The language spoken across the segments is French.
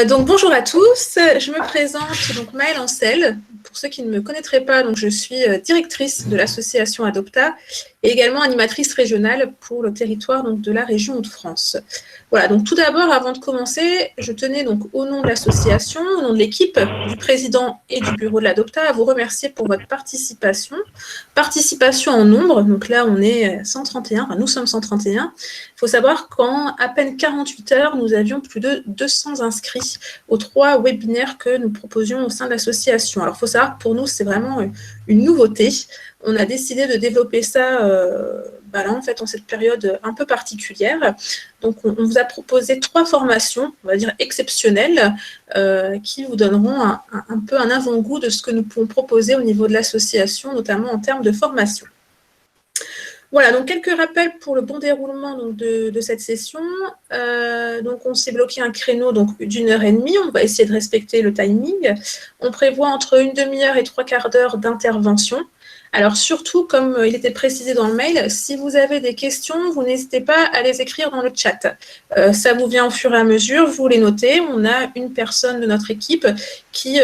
Donc bonjour à tous, je me présente donc Maëlle Ancel. Pour ceux qui ne me connaîtraient pas, donc je suis directrice de l'association Adopta et également animatrice régionale pour le territoire donc de la région Hauts-de-France. Voilà, donc tout d'abord, avant de commencer, je tenais donc au nom de l'association, au nom de l'équipe, du président et du bureau de l'Adopta, à vous remercier pour votre participation. Participation en nombre, donc là on est 131, enfin nous sommes 131. Il faut savoir qu'en à peine 48 heures, nous avions plus de 200 inscrits aux 3 webinaires que nous proposions au sein de l'association. Alors il faut savoir que pour nous, c'est vraiment une nouveauté. On a décidé de développer ça là, en fait, en cette période un peu particulière. Donc, on vous a proposé 3 formations, on va dire exceptionnelles, qui vous donneront un peu un avant-goût de ce que nous pouvons proposer au niveau de l'association, notamment en termes de formation. Voilà, donc quelques rappels pour le bon déroulement donc, de cette session. Donc, on s'est bloqué un créneau d'1h30. On va essayer de respecter le timing. On prévoit entre une demi-heure et 3/4 d'heure d'intervention. Alors surtout, comme il était précisé dans le mail, si vous avez des questions, vous n'hésitez pas à les écrire dans le chat. Ça vous vient au fur et à mesure, vous les notez. On a une personne de notre équipe qui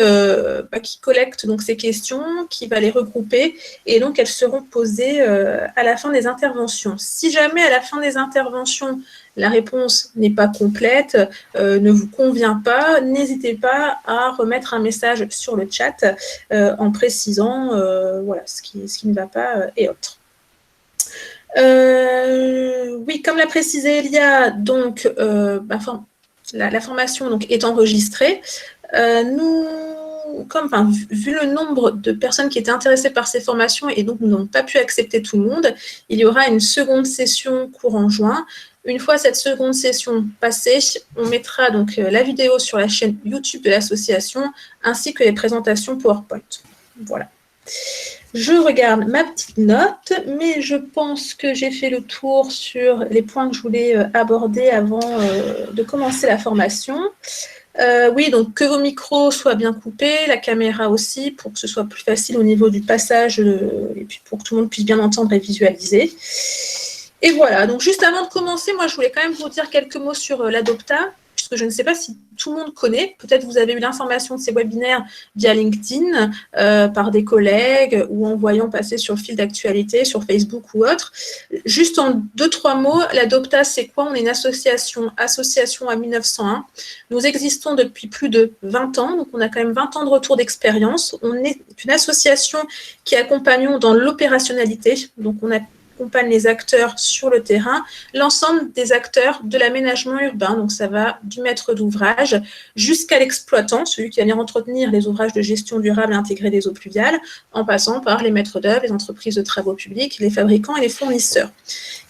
collecte donc ces questions, qui va les regrouper et donc elles seront posées à la fin des interventions. Si jamais à la fin des interventions, la réponse n'est pas complète, ne vous convient pas, n'hésitez pas à remettre un message sur le chat en précisant voilà, ce qui ne va pas et autres. Oui, comme l'a précisé Elia, donc, la formation donc, est enregistrée. Vu le nombre de personnes qui étaient intéressées par ces formations et donc nous n'avons pas pu accepter tout le monde, il y aura une seconde session courant juin. Une fois cette seconde session passée, on mettra donc la vidéo sur la chaîne YouTube de l'association ainsi que les présentations PowerPoint. Voilà. Je regarde ma petite note, mais je pense que j'ai fait le tour sur les points que je voulais aborder avant de commencer la formation. Oui, donc que vos micros soient bien coupés, la caméra aussi, pour que ce soit plus facile au niveau du passage et puis pour que tout le monde puisse bien entendre et visualiser. Et voilà, donc juste avant de commencer, moi je voulais quand même vous dire quelques mots sur l'Adopta, puisque je ne sais pas si tout le monde connaît. Peut-être vous avez eu l'information de ces webinaires via LinkedIn, par des collègues ou en voyant passer sur le fil d'actualité, sur Facebook ou autre. Juste en 2-3 mots, l'Adopta, c'est quoi? On est une association à 1901. Nous existons depuis plus de 20 ans, donc on a quand même 20 ans de retour d'expérience. On est une association qui accompagnons dans l'opérationnalité, donc on accompagne les acteurs sur le terrain, l'ensemble des acteurs de l'aménagement urbain. Donc, ça va du maître d'ouvrage jusqu'à l'exploitant, celui qui va venir entretenir les ouvrages de gestion durable et intégrée des eaux pluviales, en passant par les maîtres d'œuvre, les entreprises de travaux publics, les fabricants et les fournisseurs.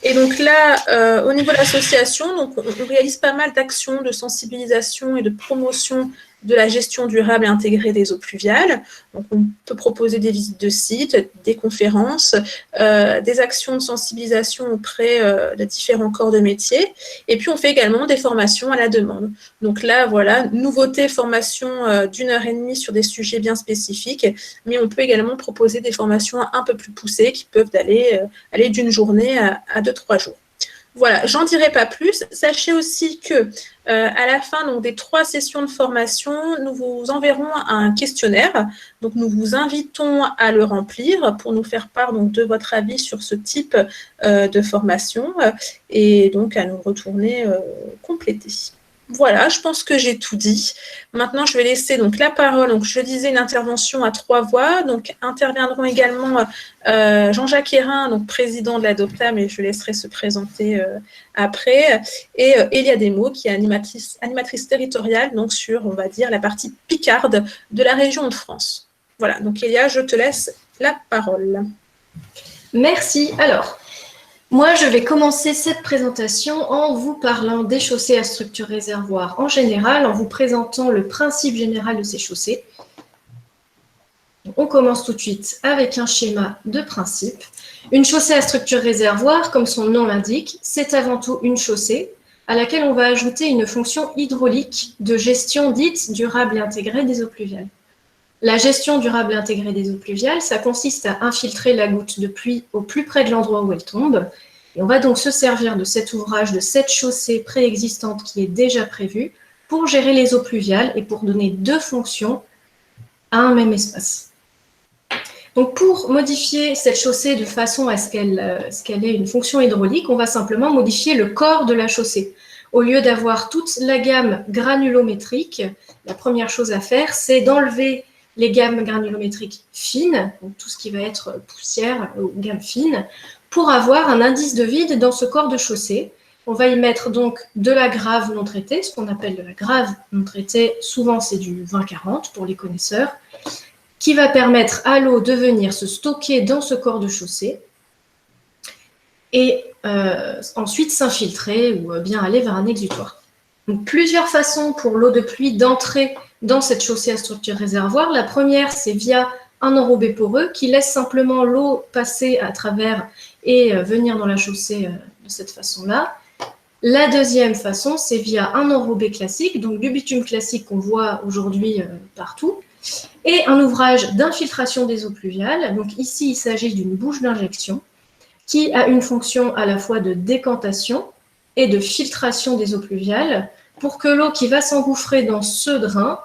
Et donc là, au niveau de l'association, donc on réalise pas mal d'actions de sensibilisation et de promotion de la gestion durable et intégrée des eaux pluviales. Donc, on peut proposer des visites de sites, des conférences, des actions de sensibilisation auprès de différents corps de métier. Et puis, on fait également des formations à la demande. Donc là, voilà, nouveauté, formation d'1h30 sur des sujets bien spécifiques, mais on peut également proposer des formations un peu plus poussées qui peuvent aller d'une journée à 2-3 jours. Voilà, j'en dirai pas plus. Sachez aussi que à la fin donc, des 3 sessions de formation, nous vous enverrons un questionnaire. Donc, nous vous invitons à le remplir pour nous faire part donc, de votre avis sur ce type de formation et donc à nous retourner compléter. Voilà, je pense que j'ai tout dit. Maintenant, je vais laisser donc la parole. Donc, je disais une intervention à 3 voix. Donc, interviendront également Jean-Jacques Hérin, donc président de l'Adopta, mais je laisserai se présenter après. Et Elia Desmaux, qui est animatrice territoriale, donc sur, on va dire, la partie picarde de la région de France. Voilà, donc Elia, je te laisse la parole. Merci. Alors, moi, je vais commencer cette présentation en vous parlant des chaussées à structure réservoir en général, en vous présentant le principe général de ces chaussées. On commence tout de suite avec un schéma de principe. Une chaussée à structure réservoir, comme son nom l'indique, c'est avant tout une chaussée à laquelle on va ajouter une fonction hydraulique de gestion dite durable et intégrée des eaux pluviales. La gestion durable et intégrée des eaux pluviales, ça consiste à infiltrer la goutte de pluie au plus près de l'endroit où elle tombe. Et on va donc se servir de cet ouvrage, de cette chaussée préexistante qui est déjà prévue, pour gérer les eaux pluviales et pour donner deux fonctions à un même espace. Donc pour modifier cette chaussée de façon à ce qu'elle ait une fonction hydraulique, on va simplement modifier le corps de la chaussée. Au lieu d'avoir toute la gamme granulométrique, la première chose à faire, c'est d'enlever les gammes granulométriques fines, donc tout ce qui va être poussière ou gamme fine, pour avoir un indice de vide dans ce corps de chaussée. On va y mettre donc de la grave non traitée, ce qu'on appelle de la grave non traitée, souvent c'est du 20-40 pour les connaisseurs, qui va permettre à l'eau de venir se stocker dans ce corps de chaussée et ensuite s'infiltrer ou bien aller vers un exutoire. Donc, plusieurs façons pour l'eau de pluie d'entrer dans cette chaussée à structure réservoir. La première, c'est via un enrobé poreux qui laisse simplement l'eau passer à travers et venir dans la chaussée de cette façon-là. La deuxième façon, c'est via un enrobé classique, donc du bitume classique qu'on voit aujourd'hui partout, et un ouvrage d'infiltration des eaux pluviales. Donc ici, il s'agit d'une bouche d'injection qui a une fonction à la fois de décantation et de filtration des eaux pluviales pour que l'eau qui va s'engouffrer dans ce drain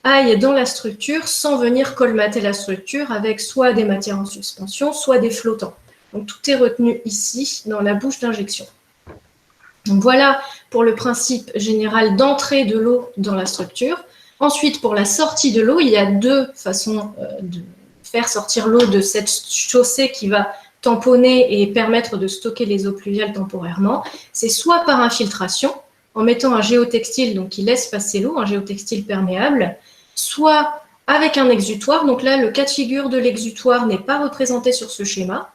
aille dans la structure sans venir colmater la structure avec soit des matières en suspension, soit des flottants. Donc tout est retenu ici dans la bouche d'injection. Donc voilà pour le principe général d'entrée de l'eau dans la structure. Ensuite, pour la sortie de l'eau, il y a deux façons de faire sortir l'eau de cette chaussée qui va tamponner et permettre de stocker les eaux pluviales temporairement. C'est soit par infiltration, en mettant un géotextile donc qui laisse passer l'eau, un géotextile perméable, soit avec un exutoire. Donc là, le cas de figure de l'exutoire n'est pas représenté sur ce schéma.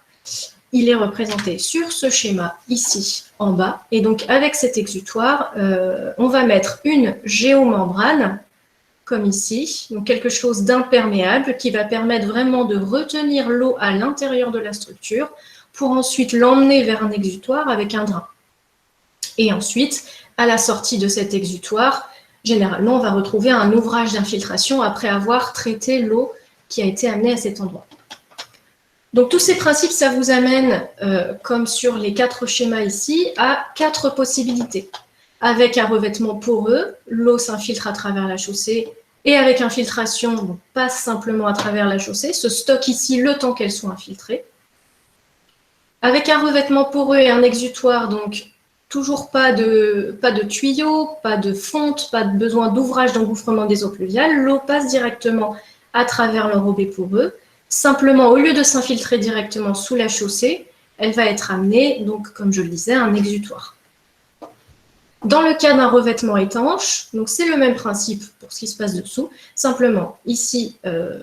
Il est représenté sur ce schéma ici en bas. Et donc avec cet exutoire, on va mettre une géomembrane comme ici, donc quelque chose d'imperméable qui va permettre vraiment de retenir l'eau à l'intérieur de la structure pour ensuite l'emmener vers un exutoire avec un drain. Et ensuite, à la sortie de cet exutoire, généralement, on va retrouver un ouvrage d'infiltration après avoir traité l'eau qui a été amenée à cet endroit. Donc tous ces principes, ça vous amène, comme sur les 4 schémas ici, à 4 possibilités. Avec un revêtement poreux, l'eau s'infiltre à travers la chaussée et avec infiltration, on passe simplement à travers la chaussée, se stocke ici le temps qu'elle soit infiltrée. Avec un revêtement poreux et un exutoire, donc toujours pas de tuyaux, pas de fonte, pas de besoin d'ouvrage d'engouffrement des eaux pluviales, l'eau passe directement à travers l'enrobé poreux. Simplement, au lieu de s'infiltrer directement sous la chaussée, elle va être amenée, donc comme je le disais, à un exutoire. Dans le cas d'un revêtement étanche, donc c'est le même principe pour ce qui se passe dessous. Simplement, ici,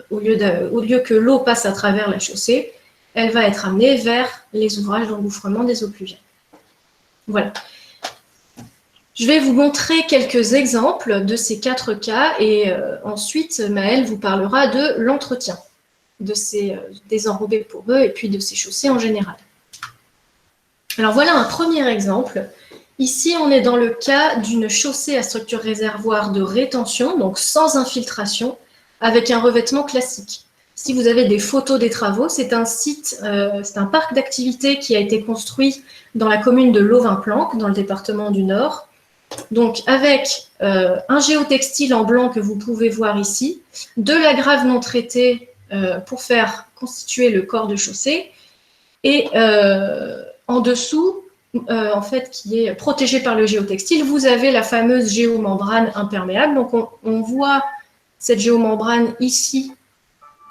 au lieu que l'eau passe à travers la chaussée, elle va être amenée vers les ouvrages d'engouffrement des eaux pluviales. Voilà. Je vais vous montrer quelques exemples de ces 4 cas et ensuite, Maëlle vous parlera de l'entretien des enrobés poreux et puis de ces chaussées en général. Alors voilà un premier exemple. Ici, on est dans le cas d'une chaussée à structure réservoir de rétention, donc sans infiltration, avec un revêtement classique. Si vous avez des photos des travaux, c'est un site, c'est un parc d'activités qui a été construit dans la commune de Lauvin-Planck, dans le département du Nord. Donc avec un géotextile en blanc que vous pouvez voir ici, de la grave non traitée pour faire constituer le corps de chaussée, et en dessous, en fait, qui est protégé par le géotextile, vous avez la fameuse géomembrane imperméable. Donc, on voit cette géomembrane ici,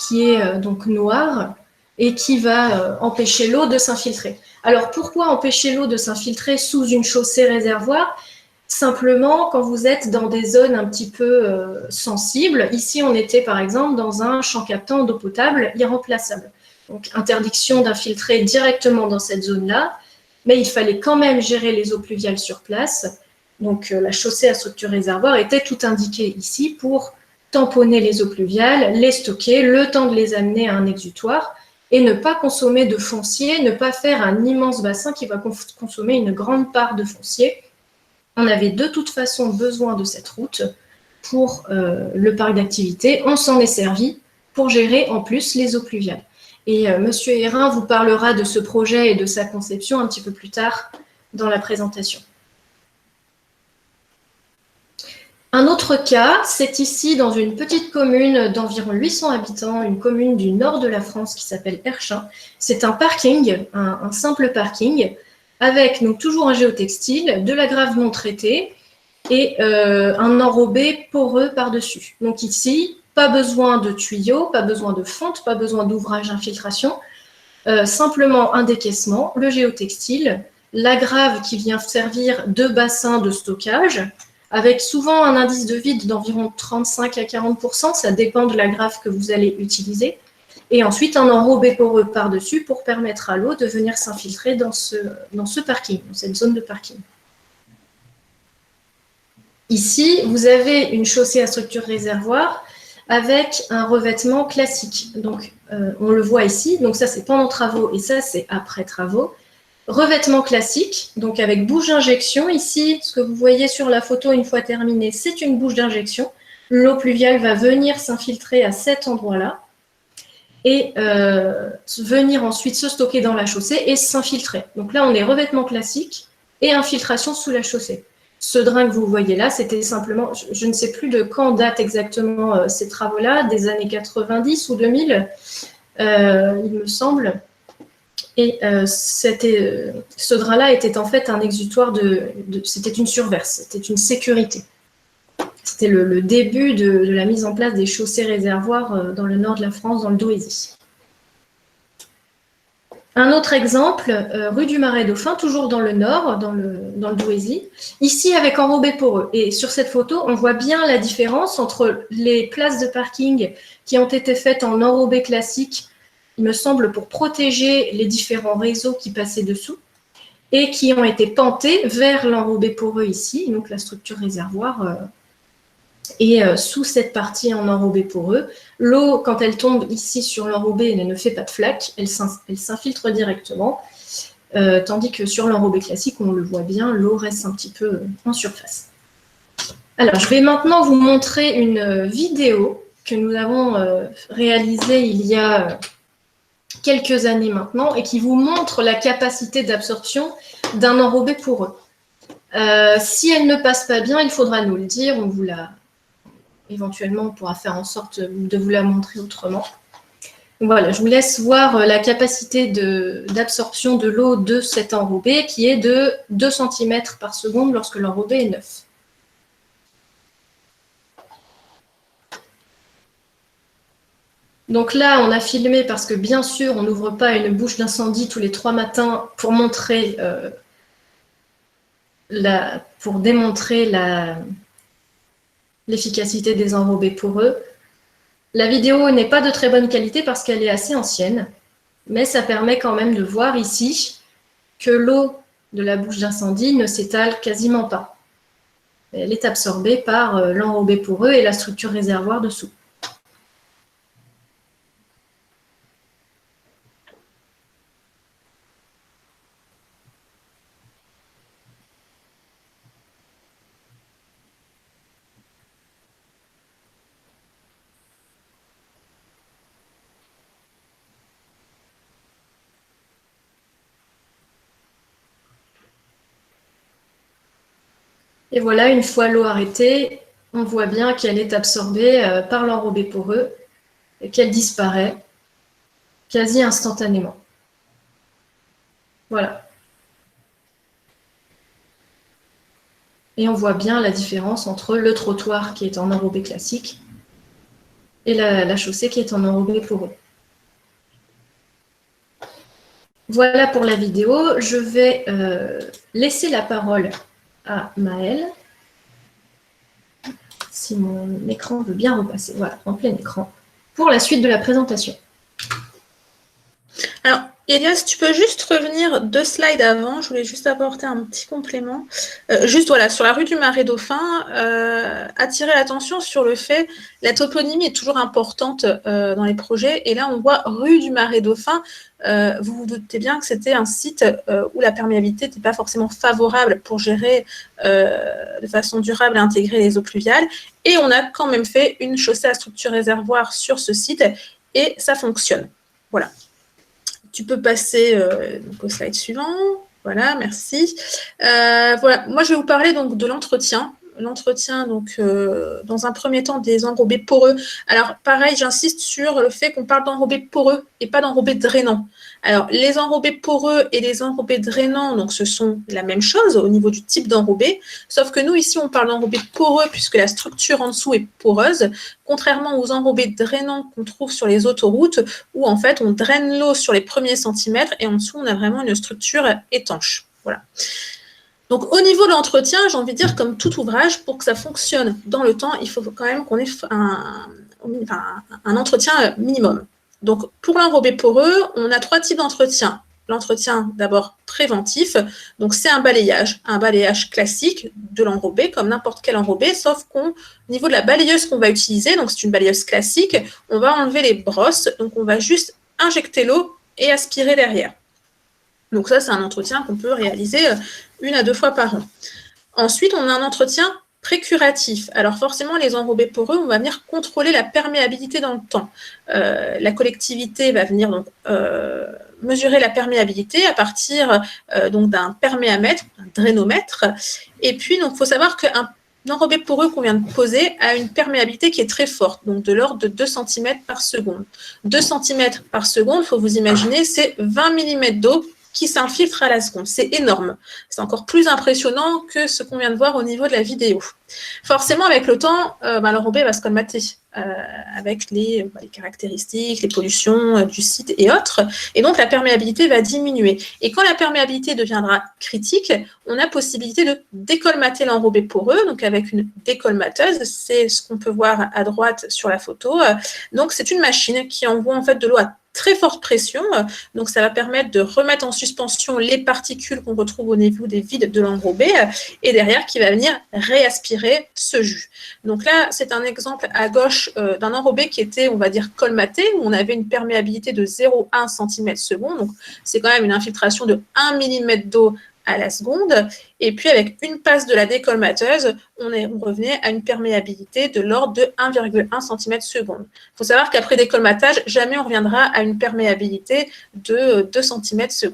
qui est donc noire et qui va empêcher l'eau de s'infiltrer. Alors, pourquoi empêcher l'eau de s'infiltrer sous une chaussée réservoir? Simplement, quand vous êtes dans des zones un petit peu sensibles, ici, on était par exemple dans un champ captant d'eau potable irremplaçable. Donc, interdiction d'infiltrer directement dans cette zone-là. Mais il fallait quand même gérer les eaux pluviales sur place. Donc la chaussée à structure réservoir était tout indiquée ici pour tamponner les eaux pluviales, les stocker, le temps de les amener à un exutoire et ne pas consommer de foncier, ne pas faire un immense bassin qui va consommer une grande part de foncier. On avait de toute façon besoin de cette route pour le parc d'activité. On s'en est servi pour gérer en plus les eaux pluviales. Et M. Hérin vous parlera de ce projet et de sa conception un petit peu plus tard dans la présentation. Un autre cas, c'est ici dans une petite commune d'environ 800 habitants, une commune du nord de la France qui s'appelle Erchin. C'est un parking, un simple parking, avec donc toujours un géotextile, de la grave non traitée et un enrobé poreux par-dessus. Donc ici, pas besoin de tuyaux, pas besoin de fonte, pas besoin d'ouvrage d'infiltration, simplement un décaissement, le géotextile, la grave qui vient servir de bassin de stockage, avec souvent un indice de vide d'environ 35 à 40%, ça dépend de la grave que vous allez utiliser, et ensuite un enrobé poreux par-dessus pour permettre à l'eau de venir s'infiltrer dans ce parking, dans cette zone de parking. Ici, vous avez une chaussée à structure réservoir avec un revêtement classique. Donc, on le voit ici. Donc, ça, c'est pendant travaux et ça, c'est après travaux. Revêtement classique, donc avec bouche d'injection. Ici, ce que vous voyez sur la photo une fois terminé, c'est une bouche d'injection. L'eau pluviale va venir s'infiltrer à cet endroit-là et venir ensuite se stocker dans la chaussée et s'infiltrer. Donc là, on est revêtement classique et infiltration sous la chaussée. Ce drain que vous voyez là, c'était simplement, je ne sais plus de quand date exactement ces travaux-là, des années 90 ou 2000, il me semble. Et ce drap-là était en fait un exutoire c'était une surverse, c'était une sécurité. C'était le début de la mise en place des chaussées réservoirs dans le nord de la France, dans le Douaisis. Un autre exemple, rue du Marais Dauphin, toujours dans le nord, dans le Douaisis, ici avec enrobé poreux. Et sur cette photo, on voit bien la différence entre les places de parking qui ont été faites en enrobé classique, il me semble, pour protéger les différents réseaux qui passaient dessous, et qui ont été pantées vers l'enrobé poreux ici, donc la structure réservoir. Et sous cette partie en enrobé poreux, l'eau, quand elle tombe ici sur l'enrobé, elle ne fait pas de flaque, elle s'infiltre directement, tandis que sur l'enrobé classique, on le voit bien, l'eau reste un petit peu en surface. Alors, je vais maintenant vous montrer une vidéo que nous avons réalisée il y a quelques années maintenant et qui vous montre la capacité d'absorption d'un enrobé poreux. Si elle ne passe pas bien, il faudra nous le dire, on vous la... Éventuellement, on pourra faire en sorte de vous la montrer autrement. Donc voilà, je vous laisse voir la capacité d'absorption de l'eau de cet enrobé qui est de 2 cm par seconde lorsque l'enrobé est neuf. Donc là, on a filmé parce que bien sûr, on n'ouvre pas une bouche d'incendie tous les 3 matins pour montrer, pour démontrer l'efficacité des enrobés poreux. La vidéo n'est pas de très bonne qualité parce qu'elle est assez ancienne, mais ça permet quand même de voir ici que l'eau de la bouche d'incendie ne s'étale quasiment pas. Elle est absorbée par l'enrobé poreux et la structure réservoir dessous. Et voilà, une fois l'eau arrêtée, on voit bien qu'elle est absorbée par l'enrobé poreux et qu'elle disparaît quasi instantanément. Voilà. Et on voit bien la différence entre le trottoir qui est en enrobé classique et la chaussée qui est en enrobé poreux. Voilà pour la vidéo. Je vais laisser la parole à Maëlle. Si mon écran veut bien repasser. Voilà, en plein écran. Pour la suite de la présentation. Alors, Elias, tu peux juste revenir 2 slides avant. Je voulais juste apporter un petit complément. Juste, voilà, sur la rue du Marais Dauphin, attirer l'attention sur le fait, la toponymie est toujours importante dans les projets. Et là, on voit rue du Marais Dauphin. Vous vous doutez bien que c'était un site où la perméabilité n'était pas forcément favorable pour gérer de façon durable et intégrer les eaux pluviales. Et on a quand même fait une chaussée à structure réservoir sur ce site et ça fonctionne. Voilà. Tu peux passer donc au slide suivant. Voilà, merci. Voilà. Moi, je vais vous parler donc de l'entretien l'entretien, donc dans un premier temps, des enrobés poreux. Alors, pareil, j'insiste sur le fait qu'on parle d'enrobés poreux et pas d'enrobés drainants. Alors, les enrobés poreux et les enrobés drainants, donc ce sont la même chose au niveau du type d'enrobé, sauf que nous, ici, on parle d'enrobés poreux puisque la structure en dessous est poreuse, contrairement aux enrobés drainants qu'on trouve sur les autoroutes où, en fait, on draine l'eau sur les premiers centimètres et en dessous, on a vraiment une structure étanche. Voilà. Donc, au niveau de l'entretien, j'ai envie de dire, comme tout ouvrage, pour que ça fonctionne dans le temps, il faut quand même qu'on ait un entretien minimum. Donc, pour l'enrobé poreux, on a 3 types d'entretien. L'entretien, d'abord, préventif. Donc, c'est un balayage classique de l'enrobé, comme n'importe quel enrobé, sauf qu'au niveau de la balayeuse qu'on va utiliser, donc c'est une balayeuse classique, on va enlever les brosses. Donc, on va juste injecter l'eau et aspirer derrière. Donc ça, c'est un entretien qu'on peut réaliser 1 à 2 fois par an. Ensuite, on a un entretien précuratif. Alors forcément, les enrobés poreux, on va venir contrôler la perméabilité dans le temps. La collectivité va venir donc, mesurer la perméabilité à partir donc d'un perméamètre, un drainomètre. Et puis, il faut savoir qu'un enrobé poreux qu'on vient de poser a une perméabilité qui est très forte, donc de l'ordre de 2 cm par seconde. 2 cm par seconde, il faut vous imaginer, c'est 20 mm d'eau qui s'infiltre à la seconde. C'est énorme. C'est encore plus impressionnant que ce qu'on vient de voir au niveau de la vidéo. Forcément, avec le temps, l'enrobé va se colmater avec les caractéristiques, les pollutions du site et autres. Et donc, la perméabilité va diminuer. Et quand la perméabilité deviendra critique, on a possibilité de décolmater l'enrobé poreux, donc avec une décolmateuse. C'est ce qu'on peut voir à droite sur la photo. Donc, c'est une machine qui envoie en fait de l'eau à très forte pression, donc ça va permettre de remettre en suspension les particules qu'on retrouve au niveau des vides de l'enrobé et derrière qui va venir réaspirer ce jus. Donc là, c'est un exemple à gauche d'un enrobé qui était, on va dire, colmaté, où on avait une perméabilité de 0,1 cm/s, donc c'est quand même une infiltration de 1 mm d'eau à la seconde, et puis avec une passe de la décolmateuse, on revenait à une perméabilité de l'ordre de 1,1 cm/s. Il faut savoir qu'après décolmatage, jamais on reviendra à une perméabilité de 2 cm/s.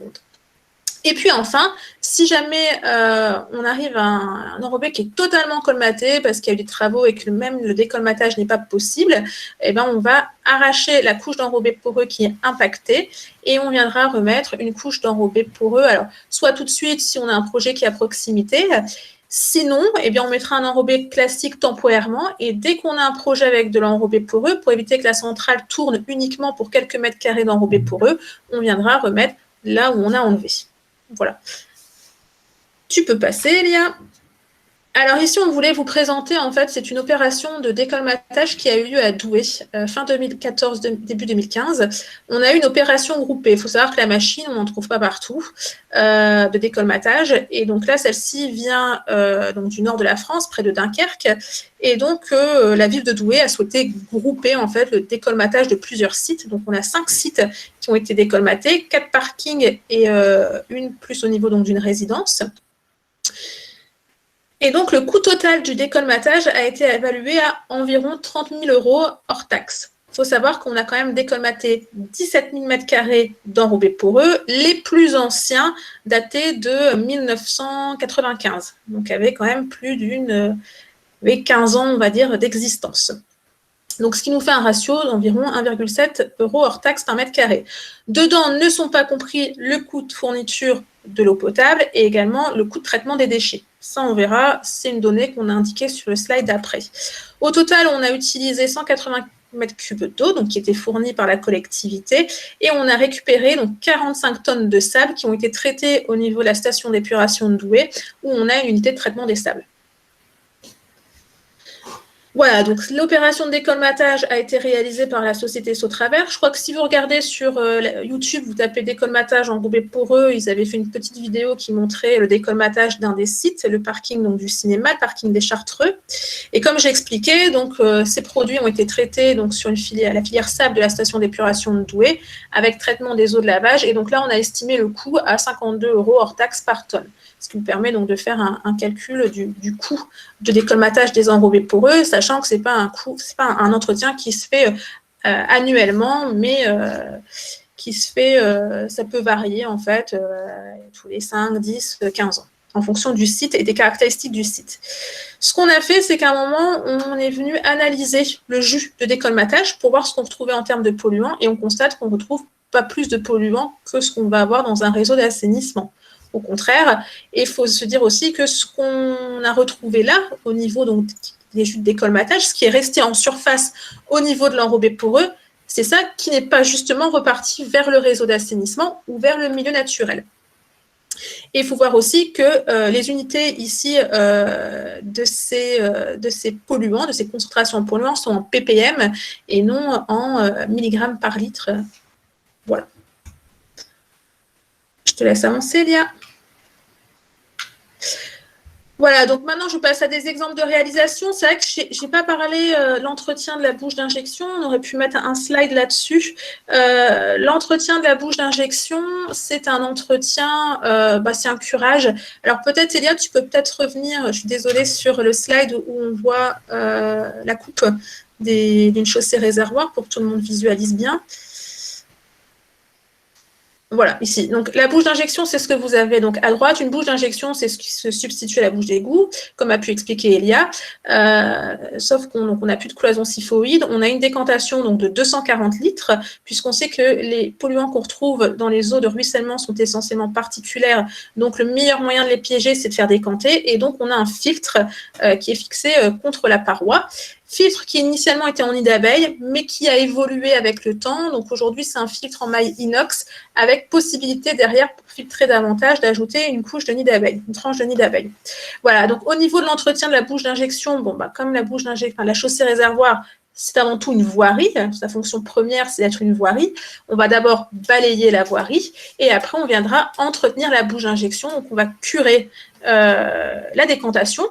Et puis enfin, si jamais on arrive à un enrobé qui est totalement colmaté parce qu'il y a eu des travaux et que même le décolmatage n'est pas possible, eh ben on va arracher la couche d'enrobé poreux qui est impactée et on viendra remettre une couche d'enrobé poreux. Alors, soit tout de suite si on a un projet qui est à proximité, sinon, eh bien, on mettra un enrobé classique temporairement et dès qu'on a un projet avec de l'enrobé poreux, pour éviter que la centrale tourne uniquement pour quelques mètres carrés d'enrobé poreux, on viendra remettre là où on a enlevé. Voilà. Tu peux passer, Elia. Alors ici, on voulait vous présenter, en fait, c'est une opération de décolmatage qui a eu lieu à Douai, fin 2014, début 2015. On a eu une opération groupée. Il faut savoir que la machine, on n'en trouve pas partout, de décolmatage. Et donc là, celle-ci vient donc du nord de la France, près de Dunkerque. Et donc, la ville de Douai a souhaité grouper, en fait, le décolmatage de plusieurs sites. Donc, on a 5 sites qui ont été décolmatés, 4 parkings et une plus au niveau donc d'une résidence. Et donc, le coût total du décolmatage a été évalué à environ 30 000 € hors taxe. Il faut savoir qu'on a quand même décolmaté 17 000 m² d'enrobés poreux, les plus anciens datés de 1995. Donc, avec quand même plus d'une 15 ans, on va dire, d'existence. Donc, ce qui nous fait un ratio d'environ 1,7 € hors taxe par mètre carré. Dedans ne sont pas compris le coût de fourniture de l'eau potable et également le coût de traitement des déchets. Ça, on verra, c'est une donnée qu'on a indiquée sur le slide d'après. Au total, on a utilisé 180 m3 d'eau, donc qui était fournie par la collectivité, et on a récupéré donc 45 tonnes de sable qui ont été traitées au niveau de la station d'épuration de Douai, où on a une unité de traitement des sables. Voilà, donc l'opération de décolmatage a été réalisée par la société Sautraver. Je crois que si vous regardez sur YouTube, vous tapez décolmatage enrobé poreux, ils avaient fait une petite vidéo qui montrait le décolmatage d'un des sites, le parking donc, du cinéma, le parking des Chartreux. Et comme j'ai expliqué, donc, ces produits ont été traités donc, sur la filière sable de la station d'épuration de Douai avec traitement des eaux de lavage. Et donc là, on a estimé le coût à 52 € hors taxe par tonne. Ce qui nous permet donc de faire un calcul du coût de décolmatage des enrobés poreux, sachant que ce n'est pas un entretien qui se fait annuellement, mais qui se fait, ça peut varier en fait, tous les 5, 10, 15 ans. en fonction du site et des caractéristiques du site. Ce qu'on a fait, c'est qu'à un moment, on est venu analyser le jus de décolmatage pour voir ce qu'on retrouvait en termes de polluants et on constate qu'on ne retrouve pas plus de polluants que ce qu'on va avoir dans un réseau d'assainissement. Au contraire, et il faut se dire aussi que ce qu'on a retrouvé là, au niveau donc, des jus de décolmatage, ce qui est resté en surface au niveau de l'enrobé poreux, c'est ça qui n'est pas justement reparti vers le réseau d'assainissement ou vers le milieu naturel. Et il faut voir aussi que les unités ici de ces polluants, de ces concentrations en polluants, sont en ppm et non en milligrammes par litre. Voilà. Je te laisse avancer, Léa. Voilà, donc maintenant, je passe à des exemples de réalisation. C'est vrai que je n'ai pas parlé de l'entretien de la bouche d'injection. On aurait pu mettre un slide là-dessus. L'entretien de la bouche d'injection, c'est un entretien, c'est un curage. Alors peut-être, Elia, tu peux peut-être revenir, je suis désolée, sur le slide où on voit la coupe d'une chaussée réservoir pour que tout le monde visualise bien. Voilà, ici. Donc, la bouche d'injection, c'est ce que vous avez donc à droite. Une bouche d'injection, c'est ce qui se substitue à la bouche d'égout, comme a pu expliquer Elia. Sauf qu'on n'a plus de cloison syphoïde. On a une décantation donc, de 240 litres, puisqu'on sait que les polluants qu'on retrouve dans les eaux de ruissellement sont essentiellement particulaires. Donc, le meilleur moyen de les piéger, c'est de faire décanter. Et donc, on a un filtre qui est fixé contre la paroi. Filtre qui initialement était en nid d'abeille, mais qui a évolué avec le temps. Donc aujourd'hui, c'est un filtre en maille inox avec possibilité derrière, pour filtrer davantage, d'ajouter une couche de nid d'abeille, une tranche de nid d'abeille. Voilà, donc au niveau de l'entretien de la bouche d'injection, comme la bouche d'injection, la chaussée réservoir, c'est avant tout une voirie. Sa fonction première, c'est d'être une voirie. On va d'abord balayer la voirie et après, on viendra entretenir la bouche d'injection. Donc, on va curer la décantation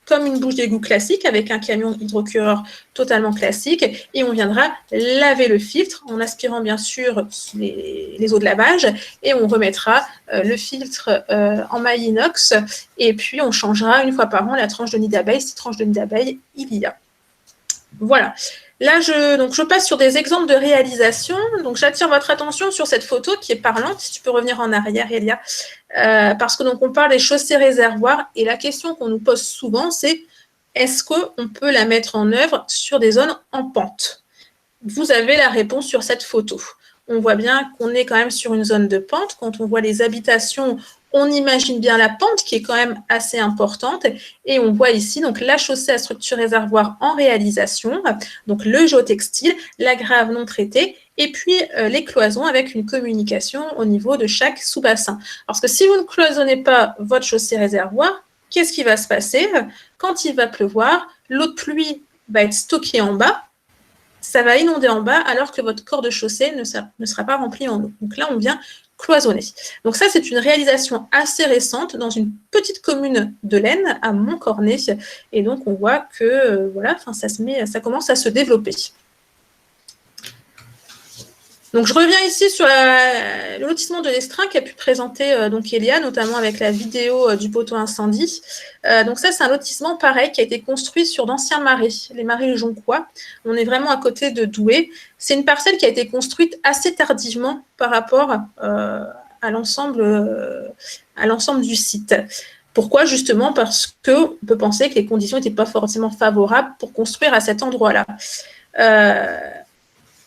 comme une bouche d'égout classique avec un camion hydrocureur totalement classique et on viendra laver le filtre en aspirant bien sûr les eaux de lavage et on remettra le filtre en maille inox et puis on changera une fois par an la tranche de nid d'abeille, si tranche de nid d'abeille il y a. Voilà. Là, je passe sur des exemples de réalisation. Donc, j'attire votre attention sur cette photo qui est parlante. Si tu peux revenir en arrière, Elia. Parce que donc, on parle des chaussées réservoirs. Et la question qu'on nous pose souvent, c'est est-ce qu'on peut la mettre en œuvre sur des zones en pente? Vous avez la réponse sur cette photo. On voit bien qu'on est quand même sur une zone de pente. Quand on voit les habitations, on imagine bien la pente qui est quand même assez importante et on voit ici donc la chaussée à structure réservoir en réalisation, donc le géotextile, la grave non traitée et puis les cloisons avec une communication au niveau de chaque sous-bassin. Parce que si vous ne cloisonnez pas votre chaussée réservoir, qu'est-ce qui va se passer? Quand il va pleuvoir, l'eau de pluie va être stockée en bas, ça va inonder en bas alors que votre corps de chaussée ne sera pas rempli en eau. Donc là, on vient cloisonner. Donc ça, c'est une réalisation assez récente dans une petite commune de l'Aisne, à Montcornet. Et donc, on voit que ça commence à se développer. Donc, je reviens ici sur le lotissement de l'Estrin qu'a pu présenter donc Elia, notamment avec la vidéo du poteau incendie. Donc ça, c'est un lotissement pareil qui a été construit sur d'anciens marais, les marais jonquois. On est vraiment à côté de Douai. C'est une parcelle qui a été construite assez tardivement par rapport à l'ensemble du site. Pourquoi? Justement parce qu'on peut penser que les conditions n'étaient pas forcément favorables pour construire à cet endroit-là.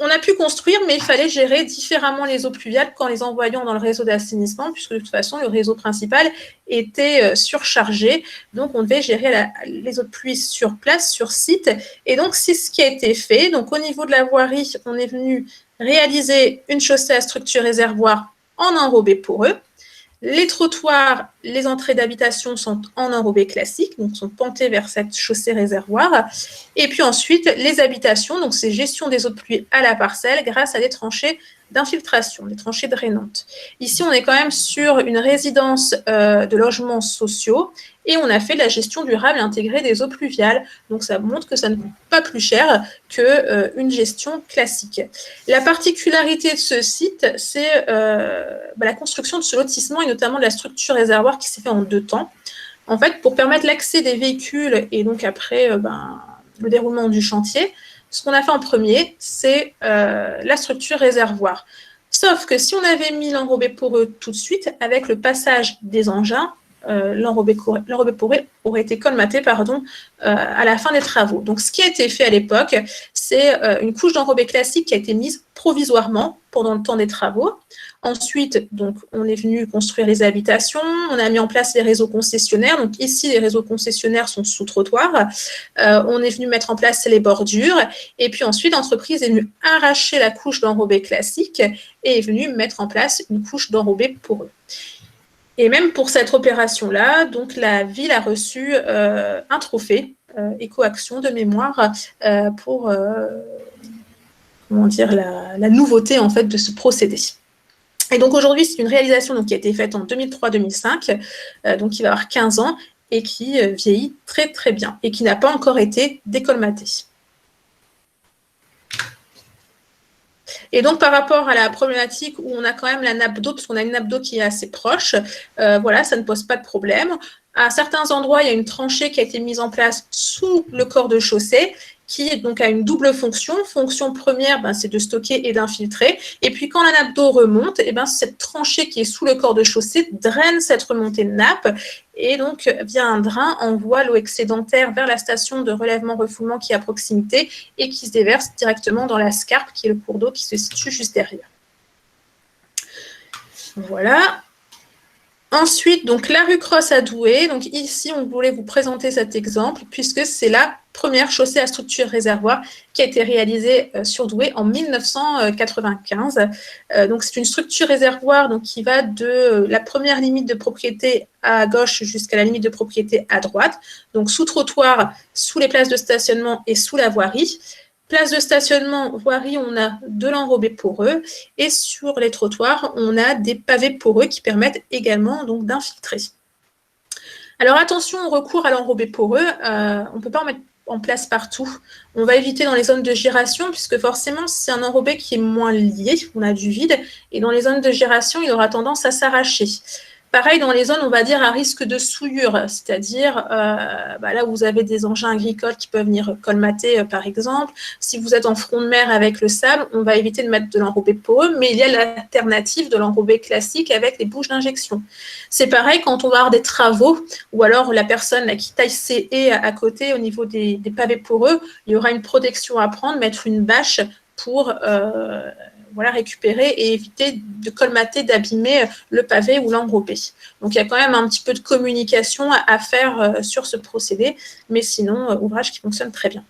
On a pu construire, mais il fallait gérer différemment les eaux pluviales qu'en les envoyant dans le réseau d'assainissement, puisque de toute façon, le réseau principal était surchargé. Donc, on devait gérer les eaux de pluie sur place, sur site. Et donc, c'est ce qui a été fait. Donc, au niveau de la voirie, on est venu réaliser une chaussée à structure réservoir en enrobé poreux. Les trottoirs, les entrées d'habitation sont en enrobé classique, donc sont pentées vers cette chaussée réservoir. Et puis ensuite, les habitations, donc c'est gestion des eaux de pluie à la parcelle grâce à des tranchées d'infiltration, des tranchées drainantes. Ici, on est quand même sur une résidence de logements sociaux et on a fait la gestion durable intégrée des eaux pluviales. Donc, ça montre que ça ne coûte pas plus cher qu'une gestion classique. La particularité de ce site, c'est la construction de ce lotissement et notamment de la structure réservoir qui s'est fait en 2 temps. En fait, pour permettre l'accès des véhicules et donc après le déroulement du chantier, ce qu'on a fait en premier, c'est la structure réservoir. Sauf que si on avait mis l'enrobé poreux tout de suite, avec le passage des engins, l'enrobé pourré aurait été colmaté à la fin des travaux. Donc, ce qui a été fait à l'époque, c'est une couche d'enrobé classique qui a été mise provisoirement pendant le temps des travaux. Ensuite, donc, on est venu construire les habitations, on a mis en place les réseaux concessionnaires. Donc ici, les réseaux concessionnaires sont sous trottoir. On est venu mettre en place les bordures. Et puis ensuite, l'entreprise est venue arracher la couche d'enrobé classique et est venue mettre en place une couche d'enrobé poreux. Et même pour cette opération-là, donc la ville a reçu un trophée Écoaction de mémoire pour la nouveauté en fait de ce procédé. Et donc aujourd'hui, c'est une réalisation donc, qui a été faite en 2003-2005, donc qui va avoir 15 ans et qui vieillit très très bien et qui n'a pas encore été décolmatée. Et donc, par rapport à la problématique où on a quand même la nappe d'eau, parce qu'on a une nappe d'eau qui est assez proche, voilà, ça ne pose pas de problème. À certains endroits, il y a une tranchée qui a été mise en place sous le corps de chaussée, qui donc a une double fonction. Fonction première, c'est de stocker et d'infiltrer. Et puis, quand la nappe d'eau remonte, cette tranchée qui est sous le corps de chaussée draine cette remontée de nappe. Et donc, via un drain, envoie l'eau excédentaire vers la station de relèvement-refoulement qui est à proximité et qui se déverse directement dans la Scarpe, qui est le cours d'eau qui se situe juste derrière. Voilà. Ensuite, donc la rue Cross à Douai. Donc ici, on voulait vous présenter cet exemple puisque c'est la première chaussée à structure réservoir qui a été réalisée sur Douai en 1995. Donc c'est une structure réservoir donc, qui va de la première limite de propriété à gauche jusqu'à la limite de propriété à droite. Donc sous trottoir, sous les places de stationnement et sous la voirie. Place de stationnement, voirie, on a de l'enrobé poreux et sur les trottoirs, on a des pavés poreux qui permettent également donc d'infiltrer. Alors attention au recours à l'enrobé poreux, on ne peut pas en mettre en place partout. On va éviter dans les zones de giration puisque forcément c'est un enrobé qui est moins lié, on a du vide et dans les zones de giration, il aura tendance à s'arracher. Pareil, dans les zones, on va dire, à risque de souillure, c'est-à-dire là où vous avez des engins agricoles qui peuvent venir colmater, par exemple. Si vous êtes en front de mer avec le sable, on va éviter de mettre de l'enrobé poreux, mais il y a l'alternative de l'enrobé classique avec les bouches d'injection. C'est pareil quand on va avoir des travaux, ou alors la personne là, qui taille ses haies à côté au niveau des pavés poreux, il y aura une protection à prendre, mettre une bâche pour récupérer et éviter de colmater, d'abîmer le pavé ou l'enrobé. Donc, il y a quand même un petit peu de communication à faire sur ce procédé, mais sinon, ouvrage qui fonctionne très bien.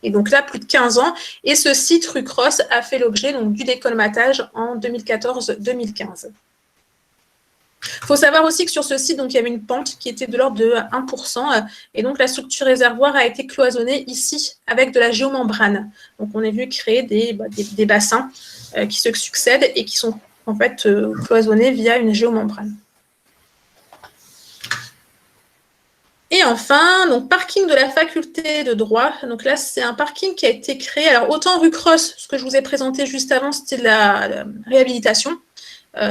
Et donc là, plus de 15 ans, et ce site rue Cross a fait l'objet du décolmatage en 2014-2015. Il faut savoir aussi que sur ce site, donc, il y avait une pente qui était de l'ordre de 1%, et donc la structure réservoir a été cloisonnée ici avec de la géomembrane. Donc, on est venu créer des bassins qui se succèdent et qui sont en fait cloisonnés via une géomembrane. Et enfin, donc parking de la faculté de droit. Donc là, c'est un parking qui a été créé. Alors, autant rue Cross, ce que je vous ai présenté juste avant, c'était de la réhabilitation.